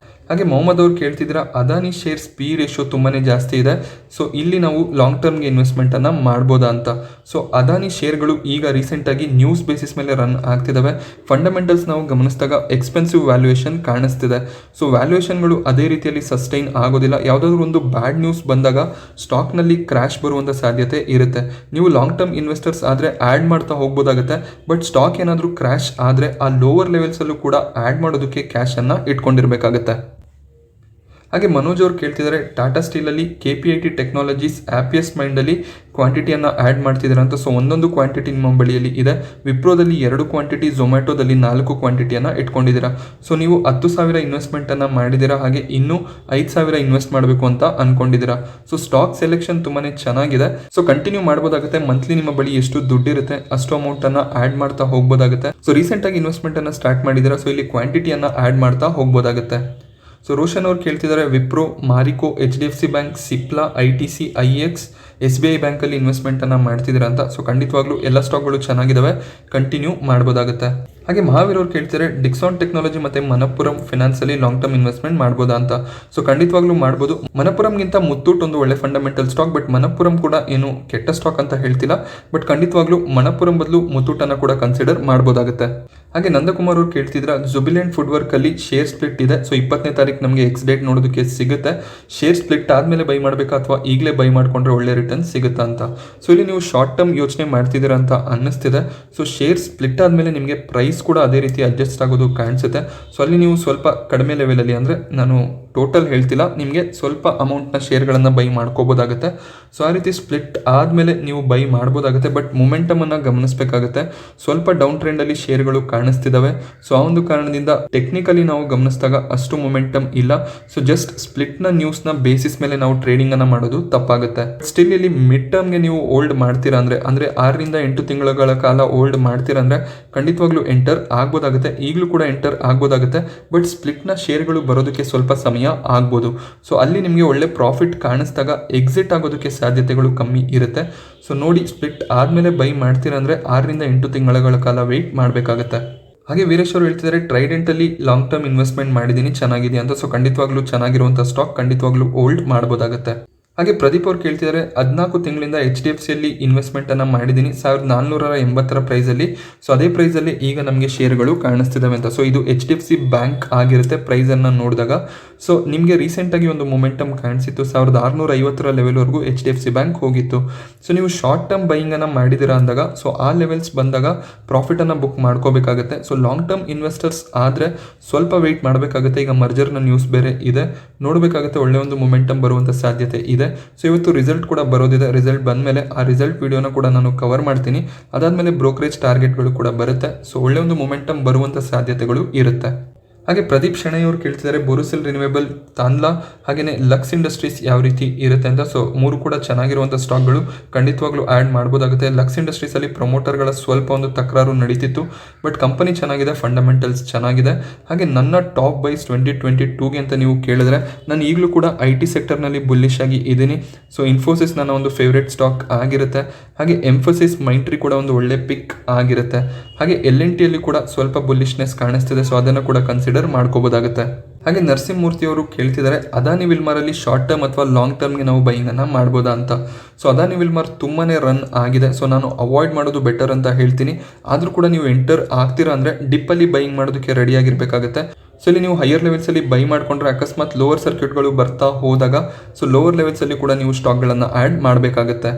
ಹಾಗೆ ಮೊಹಮ್ಮದ್ ಅವ್ರು ಕೇಳ್ತಿದ್ರ, ಅದಾನಿ ಶೇರ್ಸ್ P ರೇಷಿಯೋ ತುಂಬಾ ಜಾಸ್ತಿ ಇದೆ, ಸೊ ಇಲ್ಲಿ ನಾವು ಲಾಂಗ್ ಟರ್ಮ್ಗೆ ಇನ್ವೆಸ್ಟ್ಮೆಂಟನ್ನು ಮಾಡ್ಬೋದಾ ಅಂತ. ಸೊ ಅದಾನಿ ಶೇರ್ಗಳು ಈಗ ರೀಸೆಂಟಾಗಿ ನ್ಯೂಸ್ ಬೇಸಿಸ್ ಮೇಲೆ ರನ್ ಆಗ್ತಿದ್ದಾವೆ. ಫಂಡಮೆಂಟಲ್ಸ್ ನಾವು ಗಮನಿಸಿದಾಗ ಎಕ್ಸ್ಪೆನ್ಸಿವ್ ವ್ಯಾಲ್ಯೂಯೇಷನ್ ಕಾಣಿಸ್ತಿದೆ. ಸೊ ವ್ಯಾಲ್ಯೂಯೇಷನ್ಗಳು ಅದೇ ರೀತಿಯಲ್ಲಿ ಸಸ್ಟೈನ್ ಆಗೋದಿಲ್ಲ. ಯಾವುದಾದ್ರೂ ಒಂದು ಬ್ಯಾಡ್ ನ್ಯೂಸ್ ಬಂದಾಗ ಸ್ಟಾಕ್ನಲ್ಲಿ ಕ್ರ್ಯಾಶ್ ಬರುವಂಥ ಸಾಧ್ಯತೆ ಇರುತ್ತೆ. ನೀವು ಲಾಂಗ್ ಟರ್ಮ್ ಇನ್ವೆಸ್ಟರ್ಸ್ ಆದರೆ ಆ್ಯಡ್ ಮಾಡ್ತಾ ಹೋಗ್ಬೋದಾಗುತ್ತೆ, ಬಟ್ ಸ್ಟಾಕ್ ಏನಾದರೂ ಕ್ರ್ಯಾಶ್ ಆದರೆ ಆ ಲೋವರ್ ಲೆವೆಲ್ಸಲ್ಲೂ ಕೂಡ ಆ್ಯಡ್ ಮಾಡೋದಕ್ಕೆ ಕ್ಯಾಶನ್ನು ಇಟ್ಕೊಂಡಿರಬೇಕಾಗುತ್ತೆ. ಹಾಗೆ ಮನೋಜ್ ಅವರು ಕೇಳ್ತಿದ್ದಾರೆ, ಟಾಟಾ ಸ್ಟೀಲಲ್ಲಿ KPIT ಟೆಕ್ನಾಲಜೀಸ್, ಆಪಿಯಸ್ ಮೈಂಡಲ್ಲಿ ಕ್ವಾಂಟಿಟಿಯನ್ನು ಆ್ಯಡ್ ಮಾಡ್ತಿದ್ದಾರೆ ಅಂತ. ಸೊ ಒಂದೊಂದು ಕ್ವಾಂಟಿಟಿ ನಿಮ್ಮ ಬಳಿಯಲ್ಲಿ ಇದೆ. ವಿಪ್ರೋದಲ್ಲಿ 2 ಕ್ವಾಂಟಿಟಿ, ಝೊಮ್ಯಾಟೋದಲ್ಲಿ 4 ಕ್ವಾಂಟಿಟಿಯನ್ನು ಇಟ್ಕೊಂಡಿದ್ದೀರಾ. ಸೊ ನೀವು 10,000 ಇನ್ವೆಸ್ಟ್ಮೆಂಟನ್ನು ಮಾಡಿದ್ದೀರಾ, ಹಾಗೆ ಇನ್ನೂ 5,000 ಇನ್ವೆಸ್ಟ್ ಮಾಡಬೇಕು ಅಂತ ಅಂದ್ಕೊಂಡಿದ್ದೀರಾ. ಸೊ ಸ್ಟಾಕ್ ಸೆಲೆಕ್ಷನ್ ತುಂಬಾ ಚೆನ್ನಾಗಿದೆ, ಸೊ ಕಂಟಿನ್ಯೂ ಮಾಡ್ಬೋದಾಗುತ್ತೆ. ಮಂತ್ಲಿ ನಿಮ್ಮ ಬಳಿ ಎಷ್ಟು ದುಡ್ಡಿರುತ್ತೆ ಅಷ್ಟು ಅಮೌಂಟನ್ನು ಆ್ಯಡ್ ಮಾಡ್ತಾ ಹೋಗ್ಬೋದಾಗುತ್ತೆ. ಸೊ ರೀಸೆಂಟಾಗಿ ಇನ್ವೆಸ್ಟ್ಮೆಂಟನ್ನು ಸ್ಟಾರ್ಟ್ ಮಾಡಿದ್ದೀರಾ, ಸೊ ಇಲ್ಲಿ ಕ್ವಾಂಟಿಟಿಯನ್ನು ಆ್ಯಡ್ ಮಾಡ್ತಾ ಹೋಗ್ಬೋದಾಗುತ್ತೆ. ಸೊ ರೋಷನ್ ಅವ್ರು ಕೇಳ್ತಿದ್ದಾರೆ, Wipro, Marico, HDFC bank, Cipla, ITC, IEX, SBI ಬ್ಯಾಂಕಲ್ಲಿ ಇನ್ವೆಸ್ಟ್ಮೆಂಟನ್ನು ಮಾಡ್ತಿದ್ದೀರಾ ಅಂತ. ಸೊ ಖಂಡಿತವಾಗ್ಲೂ ಎಲ್ಲ ಸ್ಟಾಕ್ಗಳು ಚೆನ್ನಾಗಿದ್ದಾವೆ, ಕಂಟಿನ್ಯೂ ಮಾಡ್ಬೋದಾಗುತ್ತೆ. ಹಾಗೆ ಮಹಾವೀರ್ ಅವ್ರು ಕೇಳ್ತಿದ್ದಾರೆ, ಡಿಕ್ಸಾನ್ ಟೆಕ್ನಾಲಜಿ ಮತ್ತು ಮನಪ್ಪುರಂ ಫಿನಾನ್ಸಲ್ಲಿ ಲಾಂಗ್ ಟರ್ಮ್ ಇನ್ವೆಸ್ಟ್ಮೆಂಟ್ ಮಾಡ್ಬೋದಾ ಅಂತ. ಸೊ ಖಂಡಿತವಾಗ್ಲೂ ಮಾಡ್ಬೋದು. ಮನಪ್ಪುರಂಗಿಂತ ಮುತ್ತೂಟ್ ಒಂದು ಒಳ್ಳೆ ಫಂಡಮೆಂಟಲ್ ಸ್ಟಾಕ್, ಬಟ್ ಮನಪ್ಪುರಂ ಕೂಡ ಏನು ಕೆಟ್ಟ ಸ್ಟಾಕ್ ಅಂತ ಹೇಳ್ತಿಲ್ಲ, ಬಟ್ ಖಂಡಿತವಾಗ್ಲೂ ಮನಪ್ಪುರಂ ಬದಲು ಮುತ್ತೂಟನ್ನು ಕೂಡ ಕನ್ಸಿಡರ್ ಮಾಡ್ಬೋದಾಗುತ್ತೆ. ಹಾಗೆ ನಂದಕುಮಾರ್ ಅವರು ಕೇಳ್ತಿದ್ರ, ಜುಬಿಲೆಂಟ್ ಫುಡ್ ವರ್ಕಲ್ಲಿ ಶೇರ್ ಸ್ಪ್ಲಿಟ್ ಇದೆ, ಸೊ 20ನೇ ತಾರೀಕು ನಮಗೆ ಎಕ್ಸ್ ಡೇಟ್ ನೋಡೋದಕ್ಕೆ ಸಿಗುತ್ತೆ. ಶೇರ್ ಸ್ಪ್ಲಿಟ್ ಆದಮೇಲೆ ಬೈ ಮಾಡಬೇಕಾ ಅಥವಾ ಈಗಲೇ ಬೈ ಮಾಡಿಕೊಂಡ್ರೆ ಒಳ್ಳೆ ರಿಟರ್ನ್ ಸಿಗುತ್ತಾ ಅಂತ. ಸೊ ಇಲ್ಲಿ ನೀವು ಶಾರ್ಟ್ ಟರ್ಮ್ ಯೋಚನೆ ಮಾಡ್ತಿದ್ದೀರಾ ಅಂತ ಅನ್ನಿಸ್ತಿದೆ. ಸೊ ಶೇರ್ ಸ್ಪ್ಲಿಟ್ ಆದಮೇಲೆ ನಿಮಗೆ ಪ್ರೈಸ್ ಕೂಡ ಅದೇ ರೀತಿ ಅಡ್ಜಸ್ಟ್ ಆಗೋದು ಕಾಣಿಸುತ್ತೆ. ಸೊ ಅಲ್ಲಿ ನೀವು ಸ್ವಲ್ಪ ಕಡಿಮೆ ಲೆವೆಲಲ್ಲಿ, ಅಂದರೆ ನಾನು ಟೋಟಲ್ ಹೇಳ್ತಿಲ್ಲ, ನಿಮಗೆ ಸ್ವಲ್ಪ ಅಮೌಂಟ್ನ ಶೇರ್ಗಳನ್ನು ಬೈ ಮಾಡ್ಕೋಬೋದಾಗುತ್ತೆ. ಸೊ ಆ ರೀತಿ ಸ್ಪ್ಲಿಟ್ ಆದಮೇಲೆ ನೀವು ಬೈ ಮಾಡ್ಬೋದಾಗುತ್ತೆ. ಬಟ್ ಮೊಮೆಂಟಮನ್ನು ಗಮನಿಸಬೇಕಾಗುತ್ತೆ. ಸ್ವಲ್ಪ ಡೌನ್ ಟ್ರೆಂಡಲ್ಲಿ ಶೇರ್ಗಳು ಕಾಣಿಸ್ತಿದ್ದಾವೆ. ಸೊ ಆ ಒಂದು ಕಾರಣದಿಂದ ಟೆಕ್ನಿಕಲಿ ನಾವು ಗಮನಿಸಿದಾಗ ಅಷ್ಟು ಮೊಮೆಂಟಮ್ ಇಲ್ಲ. ಸೊ ಜಸ್ಟ್ ಸ್ಪ್ಲಿಟ್ನ ನ್ಯೂಸ್ನ ಬೇಸಿಸ್ ಮೇಲೆ ನಾವು ಟ್ರೇಡಿಂಗನ್ನು ಮಾಡೋದು ತಪ್ಪಾಗುತ್ತೆ. ಸ್ಟಿಲ್ ಇಲ್ಲಿ ಮಿಡ್ ಟರ್ಮ್ಗೆ ನೀವು ಹೋಲ್ಡ್ ಮಾಡ್ತೀರಾ ಅಂದರೆ 6 ರಿಂದ 8 ತಿಂಗಳ ಕಾಲ ಹೋಲ್ಡ್ ಮಾಡ್ತೀರಾ ಅಂದರೆ ಖಂಡಿತವಾಗ್ಲೂ ಎಂಟರ್ ಆಗ್ಬೋದಾಗುತ್ತೆ. ಈಗಲೂ ಕೂಡ ಎಂಟರ್ ಆಗ್ಬೋದಾಗುತ್ತೆ. ಬಟ್ ಸ್ಪ್ಲಿಟ್ನ ಶೇರ್ಗಳು ಬರೋದಕ್ಕೆ ಸ್ವಲ್ಪ ಸಮಯ ಆಗ್ಬೋದು. ಸೊ ಅಲ್ಲಿ ನಿಮಗೆ ಒಳ್ಳೆ ಪ್ರಾಫಿಟ್ ಕಾಣಿಸಿದಾಗ ಎಕ್ಸಿಟ್ ಆಗೋದಕ್ಕೆ ಸಾಧ್ಯತೆಗಳು ಕಮ್ಮಿ ಇರುತ್ತೆ. ಸೊ ನೋಡಿ, ಸ್ಪ್ಲಿಟ್ ಆದಮೇಲೆ ಬೈ ಮಾಡ್ತೀರಾ ಅಂದರೆ 6 ರಿಂದ 8 ತಿಂಗಳ ಕಾಲ ವೆಯ್ಟ್ ಮಾಡಬೇಕಾಗುತ್ತೆ. ಹಾಗೆ ವೀರೇಶ್ ಅವರು ಹೇಳ್ತಿದ್ದಾರೆ, ಟ್ರೈಡೆಂಟಲ್ಲಿ ಲಾಂಗ್ ಟರ್ಮ್ ಇನ್ವೆಸ್ಟ್ಮೆಂಟ್ ಮಾಡಿದ್ದೀನಿ, ಚೆನ್ನಾಗಿದೆ ಅಂತ. ಸೊ ಖಂಡಿತವಾಗ್ಲೂ ಚೆನ್ನಾಗಿರುವಂಥ ಸ್ಟಾಕ್, ಖಂಡಿತವಾಗ್ಲೂ ಹೋಲ್ಡ್ ಮಾಡ್ಬೋದಾಗುತ್ತೆ. ಹಾಗೆ ಪ್ರದೀಪ್ ಅವ್ರು ಕೇಳ್ತಿದ್ದಾರೆ, 14 ತಿಂಗಳಿಂದ HDFCಯಲ್ಲಿ ಇನ್ವೆಸ್ಟ್ಮೆಂಟನ್ನು ಮಾಡಿದ್ದೀನಿ 1480 ಪ್ರೈಸಲ್ಲಿ. ಸೊ ಅದೇ ಪ್ರೈಸಲ್ಲಿ ಈಗ ನಮಗೆ ಶೇರ್ಗಳು ಕಾಣಿಸ್ತಿದ್ದಾವೆ ಅಂತ. ಸೊ ಇದು HDFC ಬ್ಯಾಂಕ್ ಆಗಿರುತ್ತೆ ಪ್ರೈಸನ್ನು ನೋಡಿದಾಗ. ಸೊ ನಿಮಗೆ ರೀಸೆಂಟಾಗಿ ಒಂದು ಮೊಮೆಂಟಮ್ ಕಾಣಿಸಿತ್ತು, 1650 ಲೆವೆಲ್ವರೆಗೂ HDFC ಬ್ಯಾಂಕ್ ಹೋಗಿತ್ತು. ಸೊ ನೀವು ಶಾರ್ಟ್ ಟರ್ಮ್ ಬೈಯಿಂಗನ್ನು ಮಾಡಿದ್ದೀರಾ ಅಂದಾಗ, ಸೊ ಆ ಲೆವೆಲ್ಸ್ ಬಂದಾಗ ಪ್ರಾಫಿಟನ್ನು ಬುಕ್ ಮಾಡ್ಕೋಬೇಕಾಗುತ್ತೆ. ಸೊ ಲಾಂಗ್ ಟರ್ಮ್ ಇನ್ವೆಸ್ಟರ್ಸ್ ಆದರೆ ಸ್ವಲ್ಪ ವೆಯ್ಟ್ ಮಾಡಬೇಕಾಗುತ್ತೆ. ಈಗ ಮರ್ಜರ್ನ ನ್ಯೂಸ್ ಬೇರೆ ಇದೆ, ನೋಡಬೇಕಾಗುತ್ತೆ. ಒಳ್ಳೆ ಒಂದು ಮೊಮೆಂಟಮ್ ಬರುವಂಥ ಸಾಧ್ಯತೆ ಇದೆ. ಸೊ ಇವತ್ತು ರಿಸಲ್ಟ್ ಕೂಡ ಬರೋದಿದೆ. ರಿಸಲ್ಟ್ ಬಂದಮೇಲೆ ಆ ರಿಸಲ್ಟ್ ವಿಡಿಯೋನ ಕೂಡ ನಾನು ಕವರ್ ಮಾಡ್ತೀನಿ. ಅದಾದಮೇಲೆ ಬ್ರೋಕರೇಜ್ ಟಾರ್ಗೆಟ್ಗಳು ಕೂಡ ಬರುತ್ತೆ. ಸೊ ಒಳ್ಳೆ ಒಂದು ಮೊಮೆಂಟಮ್ ಬರುವಂಥ ಸಾಧ್ಯತೆಗಳು ಇರುತ್ತೆ. ಹಾಗೆ ಪ್ರದೀಪ್ ಶೆಣೈ ಅವರು ಕೇಳ್ತಿದ್ದಾರೆ, ಬೋರೋಸಿಲ್ ರಿನ್ಯೂವೇಬಲ್, ತಾನ್ಲಾ ಹಾಗೆಯೇ ಲಕ್ಸ್ ಇಂಡಸ್ಟ್ರೀಸ್ ಯಾವ ರೀತಿ ಇರುತ್ತೆ ಅಂತ. ಸೊ 3 ಕೂಡ ಚೆನ್ನಾಗಿರುವಂಥ ಸ್ಟಾಕ್ಗಳು, ಖಂಡಿತವಾಗ್ಲೂ ಆ್ಯಡ್ ಮಾಡ್ಬೋದಾಗುತ್ತೆ. ಲಕ್ಸ್ ಇಂಡಸ್ಟ್ರೀಸಲ್ಲಿ ಪ್ರಮೋಟರ್ಗಳ ಸ್ವಲ್ಪ ಒಂದು ತಕರಾರು ನಡೀತಿತ್ತು. ಬಟ್ ಕಂಪನಿ ಚೆನ್ನಾಗಿದೆ, ಫಂಡಮೆಂಟಲ್ಸ್ ಚೆನ್ನಾಗಿದೆ. ಹಾಗೆ ನನ್ನ ಟಾಪ್ ಬೈಸ್ 2022ಗೆ ಅಂತ ನೀವು ಕೇಳಿದ್ರೆ, ನಾನು ಈಗಲೂ ಕೂಡ IT ಸೆಕ್ಟರ್ನಲ್ಲಿ ಬುಲ್ಲಿಶ್ ಆಗಿ ಇದ್ದೀನಿ. ಸೊ ಇನ್ಫೋಸಿಸ್ ನನ್ನ ಒಂದು ಫೇವ್ರೇಟ್ ಸ್ಟಾಕ್ ಆಗಿರುತ್ತೆ. ಹಾಗೆ ಎಂಫೋಸಿಸ್ ಮೈಂಟ್ರಿ ಕೂಡ ಒಂದು ಒಳ್ಳೆ ಪಿಕ್ ಆಗಿರುತ್ತೆ. ಹಾಗೆ LNTಯಲ್ಲಿ ಕೂಡ ಸ್ವಲ್ಪ ಬುಲ್ಲಿಶ್ನೆಸ್ ಕಾಣಿಸ್ತಿದೆ. ಸೊ ಅದನ್ನು ಕೂಡ ಕನ್ಸಿಡರ್ ಮಾಡ್ಕೋಬೋದಾಗುತ್ತೆ. ಹಾಗೆ ನರಸಿಂಹಮೂರ್ತಿ ಅವರು ಕೇಳ್ತಿದ್ದಾರೆ, ಅದಾನಿ ವಿಲ್ಮಾರಲ್ಲಿ ಶಾರ್ಟ್ ಟರ್ಮ್ ಅಥವಾ ಲಾಂಗ್ ಟರ್ಮ್ಗೆ ನಾವು ಬೈಯಿಂಗನ್ನು ಮಾಡ್ಬೋದಾ ಅಂತ. ಸೊ ಅದಾನಿ ವಿಲ್ಮಾರ್ ತುಂಬಾ ರನ್ ಆಗಿದೆ. ಸೊ ನಾನು ಅವಾಯ್ಡ್ ಮಾಡೋದು ಬೆಟರ್ ಅಂತ ಹೇಳ್ತೀನಿ. ಆದರೂ ಕೂಡ ನೀವು ಎಂಟರ್ ಆಗ್ತೀರಾ ಅಂದರೆ ಡಿಪ್ಪಲ್ಲಿ ಬೈಯಿಂಗ್ ಮಾಡೋದಕ್ಕೆ ರೆಡಿಯಾಗಿರಬೇಕಾಗುತ್ತೆ. ಸೊ ಇಲ್ಲಿ ನೀವು ಹೈಯರ್ ಲೆವೆಲ್ಸಲ್ಲಿ ಬೈ ಮಾಡಿಕೊಂಡ್ರೆ ಅಕಸ್ಮಾತ್ ಲೋವರ್ ಸರ್ಕ್ಯೂಟ್ಗಳು ಬರ್ತಾ ಹೋದಾಗ, ಸೊ ಲೋವರ್ ಲೆವೆಲ್ಸಲ್ಲಿ ಕೂಡ ನೀವು ಸ್ಟಾಕ್ಗಳನ್ನು ಆ್ಯಡ್ ಮಾಡಬೇಕಾಗುತ್ತೆ.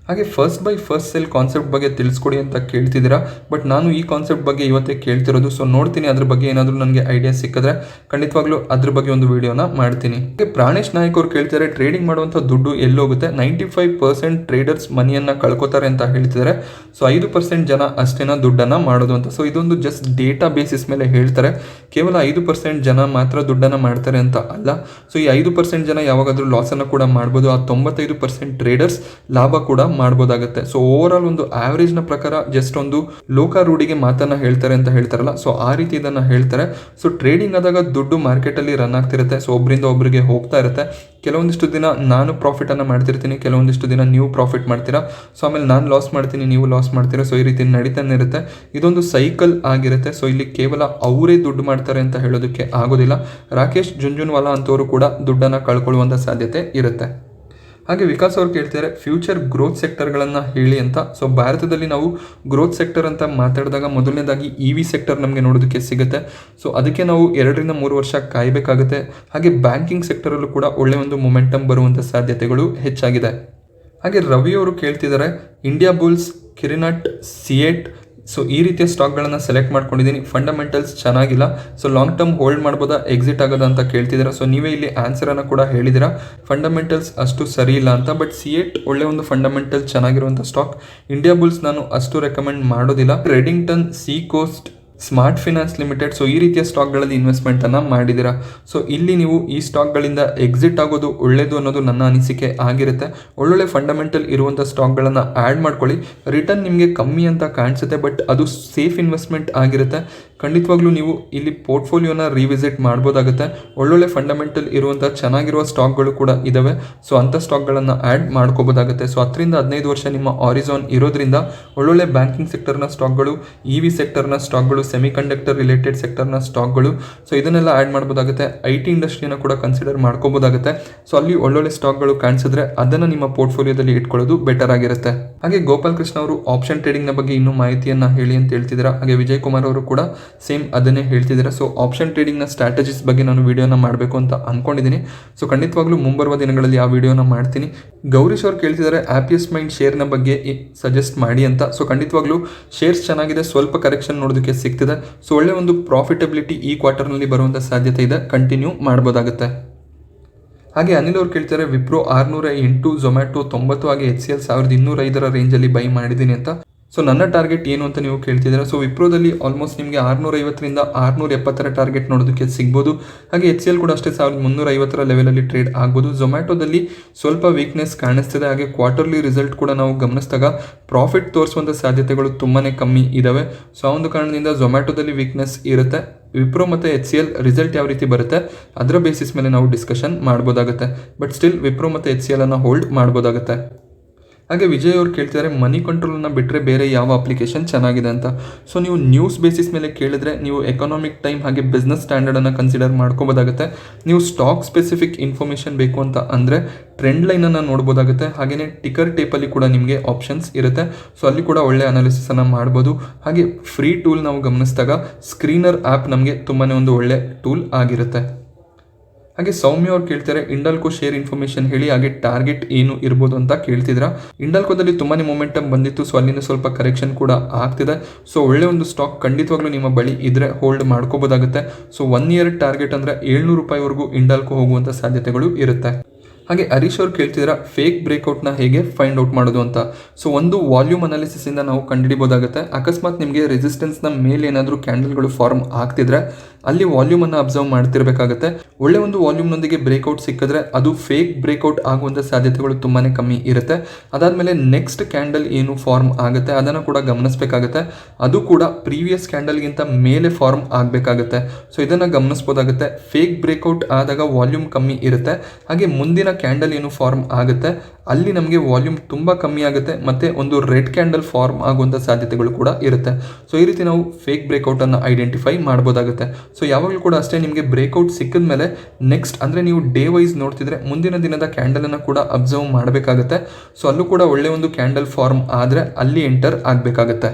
ಹಾಗೆ first by first cell concept ಬಗ್ಗೆ ತಿಳಿಸ್ಕೊಡಿ ಅಂತ ಕೇಳ್ತಿದ್ದೀರಾ. ಬಟ್ ನಾನು ಈ ಕಾನ್ಸೆಪ್ಟ್ ಬಗ್ಗೆ ಇವತ್ತೇ ಕೇಳ್ತಿರೋದು. ಸೊ ನೋಡ್ತೀನಿ, ಅದ್ರ ಬಗ್ಗೆ ಏನಾದರೂ ನನಗೆ ಐಡಿಯಾ ಸಿಕ್ಕಿದ್ರೆ ಖಂಡಿತವಾಗ್ಲೂ ಅದ್ರ ಬಗ್ಗೆ ಒಂದು ವಿಡಿಯೋನ ಮಾಡ್ತೀನಿ. ಹಾಗೆ ಪ್ರಾಣೇಶ್ ನಾಯಕ್ ಅವರು ಕೇಳ್ತಿದ್ದಾರೆ, ಟ್ರೇಡಿಂಗ್ ಮಾಡುವಂಥ ದುಡ್ಡು ಎಲ್ಲೋಗುತ್ತೆ? 95% ಟ್ರೇಡರ್ಸ್ ಮನಿಯನ್ನು ಕಳ್ಕೊತಾರೆ ಅಂತ ಹೇಳ್ತಿದ್ದಾರೆ. ಸೊ 5% ಜನ ಅಷ್ಟೇನ ದುಡ್ಡನ್ನು ಮಾಡೋದು ಅಂತ. ಸೊ ಇದೊಂದು ಜಸ್ಟ್ ಡೇಟಾ ಬೇಸಿಸ್ ಮೇಲೆ ಹೇಳ್ತಾರೆ. ಕೇವಲ 5% ಜನ ಮಾತ್ರ ದುಡ್ಡನ್ನು ಮಾಡ್ತಾರೆ ಅಂತ ಅಲ್ಲ. ಸೊ ಈ 5% ಜನ ಯಾವಾಗಾದರೂ ಲಾಸನ್ನು ಕೂಡ ಮಾಡ್ಬೋದು. ಆ 95% ಟ್ರೇಡರ್ಸ್ ಲಾಭ ಕೂಡ ಮಾಡ್ಬೋದಾಗುತ್ತೆ. ಸೊ ಓವರ್ ಆಲ್ ಒಂದು ಆವರೇಜ್ನ ಪ್ರಕಾರ ಜಸ್ಟ್ ಒಂದು ಲೋಕ ರೂಢಿಗೆ ಮಾತನ್ನ ಹೇಳ್ತಾರೆ ಅಂತ ಹೇಳ್ತಾರಲ್ಲ, ಸೊ ಆ ರೀತಿ ಇದನ್ನ ಹೇಳ್ತಾರೆ. ಸೊ ಟ್ರೇಡಿಂಗ್ ಆದಾಗ ದುಡ್ಡು ಮಾರ್ಕೆಟಲ್ಲಿ ರನ್ ಆಗ್ತಿರುತ್ತೆ. ಸೊ ಒಬ್ಬರಿಂದ ಒಬ್ಬರಿಗೆ ಹೋಗ್ತಾ ಇರುತ್ತೆ. ಕೆಲವೊಂದಿಷ್ಟು ದಿನ ನಾನು ಪ್ರಾಫಿಟನ್ನು ಮಾಡ್ತಿರ್ತೀನಿ, ಕೆಲವೊಂದಿಷ್ಟು ದಿನ ನೀವು ಪ್ರಾಫಿಟ್ ಮಾಡ್ತೀರಾ. ಸೊ ಆಮೇಲೆ ನಾನು ಲಾಸ್ ಮಾಡ್ತೀನಿ, ನೀವು ಲಾಸ್ ಮಾಡ್ತೀರಾ. ಸೊ ಈ ರೀತಿ ನಡೀತಾನೆ ಇರುತ್ತೆ. ಇದೊಂದು ಸೈಕಲ್ ಆಗಿರುತ್ತೆ. ಸೊ ಇಲ್ಲಿ ಕೇವಲ ಅವರೇ ದುಡ್ಡು ಮಾಡ್ತಾರೆ ಅಂತ ಹೇಳೋದಕ್ಕೆ ಆಗೋದಿಲ್ಲ. ರಾಕೇಶ್ ಜುಂಜುನ್ವಾಲಾ ಅಂತವರು ಕೂಡ ದುಡ್ಡನ್ನು ಕಳ್ಕೊಳ್ಳುವಂಥ ಸಾಧ್ಯತೆ ಇರುತ್ತೆ. ಹಾಗೆ ವಿಕಾಸ್ ಅವ್ರು ಕೇಳ್ತಿದ್ದಾರೆ, ಫ್ಯೂಚರ್ ಗ್ರೋತ್ ಸೆಕ್ಟರ್ಗಳನ್ನು ಹೇಳಿ ಅಂತ. ಸೊ ಭಾರತದಲ್ಲಿ ನಾವು ಗ್ರೋತ್ ಸೆಕ್ಟರ್ ಅಂತ ಮಾತಾಡಿದಾಗ ಮೊದಲನೇದಾಗಿ EV ಸೆಕ್ಟರ್ ನಮಗೆ ನೋಡೋದಕ್ಕೆ ಸಿಗುತ್ತೆ. ಸೊ ಅದಕ್ಕೆ ನಾವು 2 ರಿಂದ 3 ವರ್ಷ ಕಾಯಬೇಕಾಗುತ್ತೆ. ಹಾಗೆ ಬ್ಯಾಂಕಿಂಗ್ ಸೆಕ್ಟರಲ್ಲೂ ಕೂಡ ಒಳ್ಳೆಯ ಒಂದು ಮೊಮೆಂಟಮ್ ಬರುವಂಥ ಸಾಧ್ಯತೆಗಳು ಹೆಚ್ಚಾಗಿದೆ. ಹಾಗೆ ರವಿ ಅವರು ಕೇಳ್ತಿದ್ದಾರೆ, ಇಂಡಿಯಾ ಬುಲ್ಸ್, ಕಿರಿನಟ್, ಸಿಯೇಟ್, ಸೊ ಈ ರೀತಿಯ ಸ್ಟಾಕ್ಗಳನ್ನು ಸೆಲೆಕ್ಟ್ ಮಾಡ್ಕೊಂಡಿದ್ದೀನಿ. ಫಂಡಮೆಂಟಲ್ಸ್ ಚೆನ್ನಾಗಿಲ್ಲ. ಸೊ ಲಾಂಗ್ ಟರ್ಮ್ ಹೋಲ್ಡ್ ಮಾಡ್ಬೋದಾ, ಎಕ್ಸಿಟ್ ಆಗೋದಾ ಅಂತ ಕೇಳ್ತಿದ್ದೀರಾ. ಸೊ ನೀವೇ ಇಲ್ಲಿ ಆನ್ಸರನ್ನು ಕೂಡ ಹೇಳಿದ್ದೀರಾ, ಫಂಡಮೆಂಟಲ್ಸ್ ಅಷ್ಟು ಸರಿ ಇಲ್ಲ ಅಂತ. ಬಟ್ ಸಿಯೇಟ್ ಒಳ್ಳೆ ಒಂದು ಫಂಡಮೆಂಟಲ್ ಚೆನ್ನಾಗಿರುವಂಥ ಸ್ಟಾಕ್. ಇಂಡಿಯಾ ಬುಲ್ಸ್ ನಾನು ಅಷ್ಟು ರೆಕಮೆಂಡ್ ಮಾಡೋದಿಲ್ಲ. Redington, sea coast, smart finance limited, so ಈ ರೀತಿಯ ಸ್ಟಾಕ್ಗಳಲ್ಲಿ ಇನ್ವೆಸ್ಟ್ಮೆಂಟನ್ನು ಮಾಡಿದ್ದೀರಾ. ಸೊ ಇಲ್ಲಿ ನೀವು ಈ ಸ್ಟಾಕ್ಗಳಿಂದ ಎಕ್ಸಿಟ್ ಆಗೋದು ಒಳ್ಳೆಯದು ಅನ್ನೋದು ನನ್ನ ಅನಿಸಿಕೆ ಆಗಿರುತ್ತೆ. ಒಳ್ಳೊಳ್ಳೆ ಫಂಡಮೆಂಟಲ್ ಇರುವಂಥ ಸ್ಟಾಕ್ಗಳನ್ನು ಆ್ಯಡ್ ಮಾಡ್ಕೊಳ್ಳಿ. ರಿಟರ್ನ್ ನಿಮಗೆ ಕಮ್ಮಿ ಅಂತ ಕಾಣಿಸುತ್ತೆ, ಬಟ್ ಅದು ಸೇಫ್ ಇನ್ವೆಸ್ಟ್ಮೆಂಟ್ ಆಗಿರುತ್ತೆ. ಖಂಡಿತವಾಗ್ಲೂ ನೀವು ಇಲ್ಲಿ ಪೋರ್ಟ್ಫೋಲಿಯೋನ ರಿವಿಸಿಟ್ ಮಾಡ್ಬೋದಾಗುತ್ತೆ. ಒಳ್ಳೊಳ್ಳೆ ಫಂಡಮೆಂಟಲ್ ಇರುವಂಥ ಚೆನ್ನಾಗಿರುವ ಸ್ಟಾಕ್ಗಳು ಕೂಡ ಇದ್ದಾವೆ. ಸೊ ಅಂಥ ಸ್ಟಾಕ್ಗಳನ್ನು ಆ್ಯಡ್ ಮಾಡ್ಕೋಬೋದಾಗುತ್ತೆ. ಸೊ 10 ರಿಂದ 15 ವರ್ಷ ನಿಮ್ಮ ಆರಿಝಾನ್ ಇರೋದ್ರಿಂದ ಒಳ್ಳೊಳ್ಳೆ ಬ್ಯಾಂಕಿಂಗ್ ಸೆಕ್ಟರ್ನ ಸ್ಟಾಕ್ಗಳು, EV ಸೆಕ್ಟರ್ನ ಸ್ಟಾಕ್ಗಳು, ಸೆಮಿಕಂಡಕ್ಟರ್ ರಿಲೇಟೆಡ್ ಸೆಕ್ಟರ್ನ ಸ್ಟಾಕ್ಗಳು, ಸೊ ಇದನ್ನೆಲ್ಲ ಆ್ಯಡ್ ಮಾಡ್ಬೋದಾಗುತ್ತೆ. IT ಇಂಡಸ್ಟ್ರಿಯನ್ನು ಕೂಡ ಕನ್ಸಿಡರ್ ಮಾಡ್ಕೋಬೋದಾಗುತ್ತೆ. ಸೊ ಅಲ್ಲಿ ಒಳ್ಳೊಳ್ಳೆ ಸ್ಟಾಕ್ಗಳು ಕಾಣಿಸಿದ್ರೆ ಅದನ್ನು ನಿಮ್ಮ ಪೋರ್ಟ್ಫೋಲಿಯೋದಲ್ಲಿ ಇಟ್ಕೊಳ್ಳೋದು ಬೆಟರ್ ಆಗಿರುತ್ತೆ. ಹಾಗೆ ಗೋಪಾಲ್ ಕೃಷ್ಣ ಅವರು ಆಪ್ಷನ್ ಟ್ರೇಡಿಂಗ್ನ ಬಗ್ಗೆ ಇನ್ನೂ ಮಾಹಿತಿಯನ್ನು ಹೇಳಿ ಅಂತ ಹೇಳ್ತಿದ್ದೀರಾ. ಹಾಗೆ ವಿಜಯ್ ಕುಮಾರ್ ಅವರು ಕೂಡ ಸೇಮ್ ಅದನ್ನೇ ಹೇಳ್ತಿದ್ದೀರಾ. ಸೊ ಆಪ್ಷನ್ ಟ್ರೇಡಿಂಗ್ನ ಸ್ಟ್ರಾಟಜೀಸ್ ಬಗ್ಗೆ ನಾನು ವಿಡಿಯೋನ ಮಾಡಬೇಕು ಅಂತ ಅಂದ್ಕೊಂಡಿದ್ದೀನಿ. ಸೊ ಖಂಡಿತವಾಗ್ಲೂ ಮುಂಬರುವ ದಿನಗಳಲ್ಲಿ ಆ ವಿಡಿಯೋನ ಮಾಡ್ತೀನಿ. ಗೌರೀಶ್ ಅವರು ಕೇಳ್ತಿದ್ದಾರೆ, ಹ್ಯಾಪಿಯೆಸ್ಟ್ ಮೈಂಡ್ ಶೇರ್ನ ಬಗ್ಗೆ ಸಜೆಸ್ಟ್ ಮಾಡಿ ಅಂತ. ಸೊ ಖಂಡಿತವಾಗ್ಲೂ ಶೇರ್ಸ್ ಚೆನ್ನಾಗಿದೆ, ಸ್ವಲ್ಪ ಕರೆಕ್ಷನ್ ನೋಡೋದಕ್ಕೆ ಸಿಗ್ತಿದೆ. ಸೊ ಒಳ್ಳೆ ಒಂದು ಪ್ರಾಫಿಟಬಿಲಿಟಿ ಈ ಕ್ವಾರ್ಟರ್ನಲ್ಲಿ ಬರುವಂಥ ಸಾಧ್ಯತೆ ಇದೆ, ಕಂಟಿನ್ಯೂ ಮಾಡ್ಬೋದಾಗುತ್ತೆ. ಹಾಗೆ ಅನಿಲ್ ಅವ್ರು ಕೇಳ್ತಾರೆ, ವಿಪ್ರೋ 608, ಝೊಮ್ಯಾಟೊ 90 ಹಾಗೆ HCL 1205 ರೇಂಜಲ್ಲಿ ಬೈ ಮಾಡಿದ್ದೀನಿ ಅಂತ. ಸೊ ನನ್ನ ಟಾರ್ಗೆಟ್ ಏನು ಅಂತ ನೀವು ಕೇಳ್ತಿದ್ದೀರಾ. ಸೊ ವಿಪ್ರೋದಲ್ಲಿ ಆಲ್ಮೋಸ್ಟ್ ನಿಮಗೆ 650ರಿಂದ 670 ಟಾರ್ಗೆಟ್ ನೋಡೋದಕ್ಕೆ ಸಿಗ್ಬೋದು. ಹಾಗೆ HCL ಕೂಡ ಅಷ್ಟೇ 1350 ಲೆವೆಲಲ್ಲಿ ಟ್ರೇಡ್ ಆಗ್ಬೋದು. ಝೊಮ್ಯಾಟೊದಲ್ಲಿ ಸ್ವಲ್ಪ ವೀಕ್ನೆಸ್ ಕಾಣಿಸ್ತಿದೆ. ಹಾಗೆ ಕ್ವಾರ್ಟರ್ಲಿ ರಿಸಲ್ಟ್ ಕೂಡ ನಾವು ಗಮನಿಸಿದಾಗ ಪ್ರಾಫಿಟ್ ತೋರಿಸುವಂಥ ಸಾಧ್ಯತೆಗಳು ತುಂಬಾ ಕಮ್ಮಿ ಇದ್ದಾವೆ. ಸೊ ಆ ಒಂದು ಕಾರಣದಿಂದ ಝೊಮ್ಯಾಟೊದಲ್ಲಿ ವೀಕ್ನೆಸ್ ಇರುತ್ತೆ. ವಿಪ್ರೋ ಮತ್ತು HCL ರಿಸಲ್ಟ್ ಯಾವ ರೀತಿ ಬರುತ್ತೆ ಅದರ ಬೇಸಿಸ್ ಮೇಲೆ ನಾವು ಡಿಸ್ಕಷನ್ ಮಾಡ್ಬೋದಾಗುತ್ತೆ. ಬಟ್ ಸ್ಟಿಲ್ ವಿಪ್ರೋ ಮತ್ತು HCL ಅನ್ನು ಹೋಲ್ಡ್ ಮಾಡ್ಬೋದಾಗುತ್ತೆ. ಹಾಗೆ ವಿಜಯ್ ಅವ್ರು ಕೇಳ್ತಿದ್ದಾರೆ, ಮನಿ ಕಂಟ್ರೋಲನ್ನು ಬಿಟ್ಟರೆ ಬೇರೆ ಯಾವ ಅಪ್ಲಿಕೇಶನ್ ಚೆನ್ನಾಗಿದೆ ಅಂತ. ಸೊ ನೀವು ನ್ಯೂಸ್ ಬೇಸಿಸ್ ಮೇಲೆ ಕೇಳಿದ್ರೆ ನೀವು ಎಕನಾಮಿಕ್ ಟೈಮ್ ಹಾಗೆ ಬಿಸ್ನೆಸ್ ಸ್ಟ್ಯಾಂಡರ್ಡನ್ನು ಕನ್ಸಿಡರ್ ಮಾಡ್ಕೋಬೋದಾಗುತ್ತೆ. ನೀವು ಸ್ಟಾಕ್ ಸ್ಪೆಸಿಫಿಕ್ ಇನ್ಫಾರ್ಮೇಷನ್ ಬೇಕು ಅಂತ ಅಂದರೆ ಟ್ರೆಂಡ್ ಲೈನನ್ನು ನೋಡ್ಬೋದಾಗುತ್ತೆ. ಹಾಗೆಯೇ ಟಿಕರ್ ಟೇಪಲ್ಲಿ ಕೂಡ ನಿಮಗೆ ಆಪ್ಷನ್ಸ್ ಇರುತ್ತೆ. ಸೊ ಅಲ್ಲಿ ಕೂಡ ಒಳ್ಳೆ ಅನಾಲಿಸಿಸನ್ನು ಮಾಡ್ಬೋದು. ಹಾಗೆ ಫ್ರೀ ಟೂಲ್ ನಾವು ಗಮನಿಸಿದಾಗ ಸ್ಕ್ರೀನರ್ ಆ್ಯಪ್ ನಮಗೆ ತುಂಬಾ ಒಂದು ಒಳ್ಳೆ ಟೂಲ್ ಆಗಿರುತ್ತೆ. ಹಾಗೆ ಸೌಮ್ಯ ಅವ್ರು ಕೇಳ್ತಾರೆ, ಇಂಡಲ್ಕೋ ಶೇರ್ ಇನ್ಫಾರ್ಮೇಷನ್ ಹೇಳಿ, ಹಾಗೆ ಟಾರ್ಗೆಟ್ ಏನು ಇರ್ಬೋದು ಅಂತ ಕೇಳ್ತಿದ್ರ. ಇಂಡಲ್ಕೋದಲ್ಲಿ ತುಂಬಾ ಮೊಮೆಂಟಮ್ ಬಂದಿತ್ತು. ಸೊ ಅಲ್ಲಿಂದ ಸ್ವಲ್ಪ ಕರೆಕ್ಷನ್ ಕೂಡ ಆಗ್ತಿದೆ. ಸೊ ಒಳ್ಳೆ ಒಂದು ಸ್ಟಾಕ್ ಖಂಡಿತವಾಗ್ಲೂ ನಿಮ್ಮ ಬಳಿ ಇದ್ರೆ ಹೋಲ್ಡ್ ಮಾಡ್ಕೋಬೋದಾಗುತ್ತೆ. ಸೊ 1 ಇಯರ್ ಟಾರ್ಗೆಟ್ ಅಂದರೆ 700 ರೂಪಾಯಿವರೆಗೂ ಇಂಡಲ್ಕೋ ಹೋಗುವಂಥ ಸಾಧ್ಯತೆಗಳು ಇರುತ್ತೆ. ಹಾಗೆ ಹರೀಶ್ ಅವ್ರು ಕೇಳ್ತಿದ್ದೀರಾ, ಫೇಕ್ ಬ್ರೇಕ್ಔಟ್ನ ಹೇಗೆ ಫೈಂಡ್ ಔಟ್ ಮಾಡೋದು ಅಂತ. ಸೊ ಒಂದು ವಾಲ್ಯೂಮ್ ಅನಾಲಿಸಿಸಿಂದ ನಾವು ಕಂಡುಹಿಡಿಬೋದಾಗುತ್ತೆ. ಅಕಸ್ಮಾತ್ ನಿಮಗೆ ರೆಸಿಸ್ಟೆನ್ಸ್ನ ಮೇಲೆ ಏನಾದರೂ ಕ್ಯಾಂಡಲ್ಗಳು ಫಾರ್ಮ್ ಆಗ್ತಿದ್ರೆ ಅಲ್ಲಿ ವಾಲ್ಯೂಮನ್ನು ಅಬ್ಸರ್ವ್ ಮಾಡ್ತಿರ್ಬೇಕಾಗುತ್ತೆ. ಒಳ್ಳೆ ಒಂದು ವಾಲ್ಯೂಮ್ನೊಂದಿಗೆ ಬ್ರೇಕ್ಔಟ್ ಸಿಕ್ಕಿದ್ರೆ ಅದು ಫೇಕ್ ಬ್ರೇಕ್ಔಟ್ ಆಗುವಂಥ ಸಾಧ್ಯತೆಗಳು ತುಂಬಾ ಕಮ್ಮಿ ಇರುತ್ತೆ. ಅದಾದಮೇಲೆ ನೆಕ್ಸ್ಟ್ ಕ್ಯಾಂಡಲ್ ಏನು ಫಾರ್ಮ್ ಆಗುತ್ತೆ ಅದನ್ನು ಕೂಡ ಗಮನಿಸಬೇಕಾಗುತ್ತೆ. ಅದು ಕೂಡ ಪ್ರೀವಿಯಸ್ ಕ್ಯಾಂಡಲ್ಗಿಂತ ಮೇಲೆ ಫಾರ್ಮ್ ಆಗಬೇಕಾಗುತ್ತೆ. ಸೊ ಇದನ್ನು ಗಮನಿಸ್ಬೋದಾಗುತ್ತೆ. ಫೇಕ್ ಬ್ರೇಕ್ಔಟ್ ಆದಾಗ ವಾಲ್ಯೂಮ್ ಕಮ್ಮಿ ಇರುತ್ತೆ. ಹಾಗೆ ಮುಂದಿನ ಕ್ಯಾಂಡಲ್ ಏನು ಫಾರ್ಮ್ ಆಗುತ್ತೆ ಅಲ್ಲಿ ನಮಗೆ ವಾಲ್ಯೂಮ್ ತುಂಬ ಕಮ್ಮಿ ಆಗುತ್ತೆ ಮತ್ತು ಒಂದು ರೆಡ್ ಕ್ಯಾಂಡಲ್ ಫಾರ್ಮ್ ಆಗುವಂಥ ಸಾಧ್ಯತೆಗಳು ಕೂಡ ಇರುತ್ತೆ. ಸೊ ಈ ರೀತಿ ನಾವು ಫೇಕ್ ಬ್ರೇಕ್ಔಟನ್ನು ಐಡೆಂಟಿಫೈ ಮಾಡ್ಬೋದಾಗುತ್ತೆ. ಸೊ ಯಾವಾಗಲೂ ಕೂಡ ಅಷ್ಟೇ, ನಿಮಗೆ ಬ್ರೇಕ್ಔಟ್ ಸಿಕ್ಕಿದ ಮೇಲೆ ನೆಕ್ಸ್ಟ್ ಅಂದರೆ ನೀವು ಡೇ ವೈಸ್ ನೋಡ್ತಿದ್ರೆ ಮುಂದಿನ ದಿನದ ಕ್ಯಾಂಡಲನ್ನು ಕೂಡ ಅಬ್ಸರ್ವ್ ಮಾಡಬೇಕಾಗುತ್ತೆ. ಸೊ ಅಲ್ಲೂ ಕೂಡ ಒಳ್ಳೆ ಒಂದು ಕ್ಯಾಂಡಲ್ ಫಾರ್ಮ್ ಆದರೆ ಅಲ್ಲಿ ಎಂಟರ್ ಆಗಬೇಕಾಗುತ್ತೆ.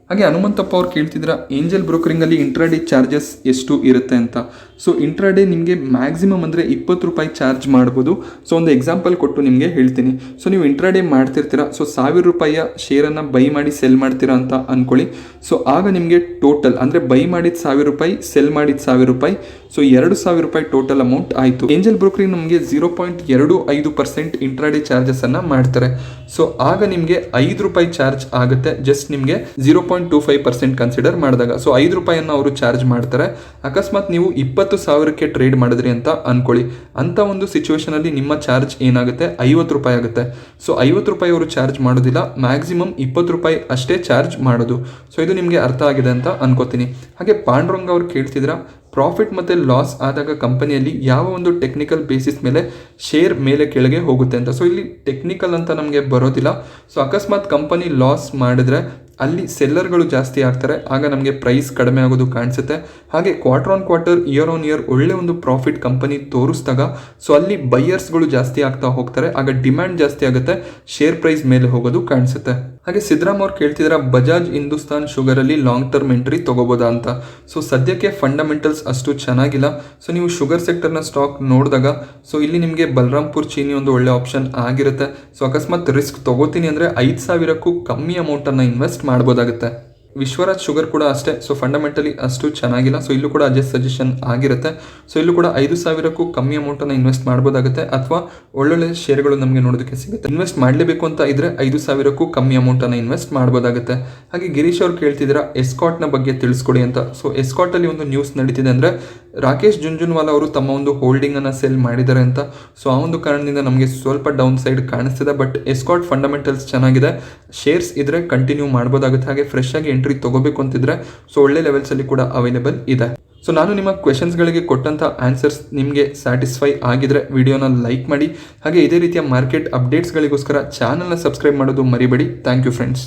ಹಾಗೆ ಹನುಮಂತಪ್ಪ ಅವ್ರು ಕೇಳ್ತಿದ್ರ, ಏಂಜಲ್ ಬ್ರೋಕರಿಂಗಲ್ಲಿ ಇಂಟ್ರಾಡೇ ಚಾರ್ಜಸ್ ಎಷ್ಟು ಇರುತ್ತೆ ಅಂತ. ಸೊ ಇಂಟ್ರಾಡೇ ನಿಮಗೆ ಮ್ಯಾಕ್ಸಿಮಮ್ ಅಂದರೆ 20 ರೂಪಾಯಿ ಚಾರ್ಜ್ ಮಾಡ್ಬೋದು. ಸೊ ಒಂದು ಎಕ್ಸಾಂಪಲ್ ಕೊಟ್ಟು ನಿಮಗೆ ಹೇಳ್ತೀನಿ. ಸೊ ನೀವು ಇಂಟ್ರಾಡೇ ಮಾಡ್ತಿರ್ತೀರಾ. ಸೊ 1000 ರೂಪಾಯಿಯ ಶೇರನ್ನು ಬೈ ಮಾಡಿ ಸೆಲ್ ಮಾಡ್ತೀರಾ ಅಂತ ಅಂದ್ಕೊಳ್ಳಿ. ಸೊ ಆಗ ನಿಮಗೆ ಟೋಟಲ್ ಅಂದರೆ ಬೈ ಮಾಡಿದ 1000 ರೂಪಾಯಿ, ಸೆಲ್ ಮಾಡಿದ 1000 ರೂಪಾಯಿ, ಸೊ 2000 ರೂಪಾಯಿ ಟೋಟಲ್ ಅಮೌಂಟ್ ಆಯಿತು. ಏಂಜಲ್ ಬ್ರೋಕರಿಂಗ್ ನಮಗೆ 0.25% ಇಂಟ್ರಾಡೇ ಚಾರ್ಜಸನ್ನು ಮಾಡ್ತಾರೆ. ಸೊ ಆಗ ನಿಮಗೆ 5 ರೂಪಾಯಿ ಚಾರ್ಜ್ ಆಗುತ್ತೆ. ಜಸ್ಟ್ ನಿಮಗೆ 0.25% ಕನ್ಸಿಡರ್ ಮಾಡಿದಾಗ. ಸೊ 5 ರೂಪಾಯಿಯನ್ನು ಅವರು ಚಾರ್ಜ್ ಮಾಡ್ತಾರೆ. ಅಕಸ್ಮಾತ್ ನೀವು 20,000ಕ್ಕೆ ಟ್ರೇಡ್ ಮಾಡಿದ್ರಿ ಅಂತ ಅನ್ಕೊಳ್ಳಿ. ಅಂತ ಒಂದು ಸಿಚುವೇಶನ್ ಅಲ್ಲಿ ನಿಮ್ಮ ಚಾರ್ಜ್ ಏನಾಗುತ್ತೆ, 50 ರೂಪಾಯಿ ಆಗುತ್ತೆ. ಸೊ 50 ರೂಪಾಯಿ ಅವರು ಚಾರ್ಜ್ ಮಾಡೋದಿಲ್ಲ, ಮ್ಯಾಕ್ಸಿಮಮ್ 20 ರೂಪಾಯಿ ಅಷ್ಟೇ ಚಾರ್ಜ್ ಮಾಡೋದು. ಸೊ ಇದು ನಿಮಗೆ ಅರ್ಥ ಆಗಿದೆ ಅಂತ ಅನ್ಕೋತೀನಿ. ಹಾಗೆ ಪಾಂಡುರಂಗ ಅವ್ರು ಕೇಳ್ತಿದ್ರ, ಪ್ರಾಫಿಟ್ ಮತ್ತು ಲಾಸ್ ಆದಾಗ ಕಂಪನಿಯಲ್ಲಿ ಯಾವ ಒಂದು ಟೆಕ್ನಿಕಲ್ ಬೇಸಿಸ್ ಮೇಲೆ ಶೇರ್ ಮೇಲೆ ಕೆಳಗೆ ಹೋಗುತ್ತೆ ಅಂತ. ಸೊ ಇಲ್ಲಿ ಟೆಕ್ನಿಕಲ್ ಅಂತ ನಮಗೆ ಬರೋದಿಲ್ಲ. ಸೊ ಅಕಸ್ಮಾತ್ ಕಂಪನಿ ಲಾಸ್ ಮಾಡಿದ್ರೆ ಅಲ್ಲಿ ಸೆಲ್ಲರ್ಗಳು ಜಾಸ್ತಿ ಆಗ್ತಾರೆ, ಆಗ ನಮಗೆ ಪ್ರೈಸ್ ಕಡಿಮೆ ಆಗೋದು ಕಾಣಿಸುತ್ತೆ. ಹಾಗೆ quarter on quarter, year on year ಒಳ್ಳೆ ಒಂದು ಪ್ರಾಫಿಟ್ ಕಂಪನಿ ತೋರಿಸಿದಾಗ ಸೊ ಅಲ್ಲಿ ಬೈಯರ್ಸ್ಗಳು ಜಾಸ್ತಿ ಆಗ್ತಾ ಹೋಗ್ತಾರೆ, ಆಗ ಡಿಮ್ಯಾಂಡ್ ಜಾಸ್ತಿ ಆಗುತ್ತೆ, ಶೇರ್ ಪ್ರೈಸ್ ಮೇಲೆ ಹೋಗೋದು ಕಾಣಿಸುತ್ತೆ. ಹಾಗೆ ಸಿದ್ದರಾಮ್ ಅವ್ರು ಕೇಳ್ತಿದ್ರ, ಬಜಾಜ್ ಹಿಂದೂಸ್ತಾನ್ ಶುಗರಲ್ಲಿ ಲಾಂಗ್ ಟರ್ಮ್ ಎಂಟ್ರಿ ತಗೋಬೋದಾ ಅಂತ. ಸೊ ಸದ್ಯಕ್ಕೆ ಫಂಡಮೆಂಟಲ್ಸ್ ಅಷ್ಟು ಚೆನ್ನಾಗಿಲ್ಲ. ಸೊ ನೀವು ಶುಗರ್ ಸೆಕ್ಟರ್ನ ಸ್ಟಾಕ್ ನೋಡಿದಾಗ ಸೊ ಇಲ್ಲಿ ನಿಮಗೆ ಬಲರಾಮ್ಪುರ್ ಚೀನಿ ಒಂದು ಒಳ್ಳೆ ಆಪ್ಷನ್ ಆಗಿರುತ್ತೆ. ಸೊ ಅಕಸ್ಮಾತ್ ರಿಸ್ಕ್ ತಗೋತೀನಿ ಅಂದರೆ 5,000ಕ್ಕೂ ಕಮ್ಮಿ ಅಮೌಂಟನ್ನು ಇನ್ವೆಸ್ಟ್ ಮಾಡ್ಬೋದಾಗುತ್ತೆ. ವಿಶ್ವರಾಜ್ ಶುಗರ್ ಕೂಡ ಅಷ್ಟೇ. ಸೊ ಫಂಡಮೆಂಟಲಿ ಅಷ್ಟು ಚೆನ್ನಾಗಿಲ್ಲ. ಸೊ ಇಲ್ಲೂ ಕೂಡ ಸಜೆಷನ್ ಆಗಿರುತ್ತೆ. ಸೊ ಇಲ್ಲೂ ಕೂಡ 5,000ಕ್ಕೂ ಕಮ್ಮಿ ಅಮೌಂಟನ್ನು ಇನ್ವೆಸ್ಟ್ ಮಾಡ್ಬೋದಾಗುತ್ತೆ, ಅಥವಾ ಒಳ್ಳೊಳ್ಳೆ ಶೇರ್ಗಳು ನಮಗೆ ನೋಡೋದಕ್ಕೆ ಸಿಗುತ್ತೆ. ಇನ್ವೆಸ್ಟ್ ಮಾಡಲೇಬೇಕು ಅಂತ ಇದ್ರೆ 5,000ಕ್ಕೂ ಕಮ್ಮಿ ಅಮೌಂಟನ್ನು ಇನ್ವೆಸ್ಟ್ ಮಾಡ್ಬೋದಾಗುತ್ತೆ. ಹಾಗೆ ಗಿರೀಶ್ ಅವ್ರು ಕೇಳ್ತಿದ್ದೀರಾ, ಎಸ್ಕಾಟ್ನ ಬಗ್ಗೆ ತಿಳಿಸ್ಕೊಡಿ ಅಂತ. ಸೊ ಎಸ್ಕಾಟಲ್ಲಿ ಒಂದು ನ್ಯೂಸ್ ನಡೀತಿದೆ ಅಂದರೆ ರಾಕೇಶ್ ಜುಂಜುನ್ವಾಲಾ ಅವರು ತಮ್ಮ ಒಂದು ಹೋಲ್ಡಿಂಗನ್ನು ಸೆಲ್ ಮಾಡಿದ್ದಾರೆ ಅಂತ. ಸೊ ಆ ಒಂದು ಕಾರಣದಿಂದ ನಮಗೆ ಸ್ವಲ್ಪ ಡೌನ್ ಸೈಡ್ ಕಾಣಿಸ್ತಿದೆ. ಬಟ್ ಎಸ್ಕಾಟ್ ಫಂಡಮೆಂಟಲ್ಸ್ ಚೆನ್ನಾಗಿದೆ, ಶೇರ್ಸ್ ಇದ್ರೆ ಕಂಟಿನ್ಯೂ ಮಾಡ್ಬೋದಾಗುತ್ತೆ. ಹಾಗೆ ಫ್ರೆಶ್ ಆಗಿ ಎಂಟ್ರಿ ತಗೋಬೇಕು ಅಂತಿದ್ರೆ ಸೊ ಒಳ್ಳೆ ಲೆವೆಲ್ಸಲ್ಲಿ ಕೂಡ ಅವೈಲೇಬಲ್ ಇದೆ. ಸೊ ನಾನು ನಿಮ್ಮ ಕ್ವೆಶನ್ಸ್ಗಳಿಗೆ ಕೊಟ್ಟಂಥ ಆನ್ಸರ್ಸ್ ನಿಮಗೆ ಸ್ಯಾಟಿಸ್ಫೈ ಆಗಿದ್ರೆ ವಿಡಿಯೋನ ಲೈಕ್ ಮಾಡಿ. ಹಾಗೆ ಇದೇ ರೀತಿಯ ಮಾರ್ಕೆಟ್ ಅಪ್ಡೇಟ್ಸ್ಗಳಿಗೋಸ್ಕರ ಚಾನಲ್ನ ಸಬ್ಸ್ಕ್ರೈಬ್ ಮಾಡೋದು ಮರಿಬೇಡಿ. Thank you friends.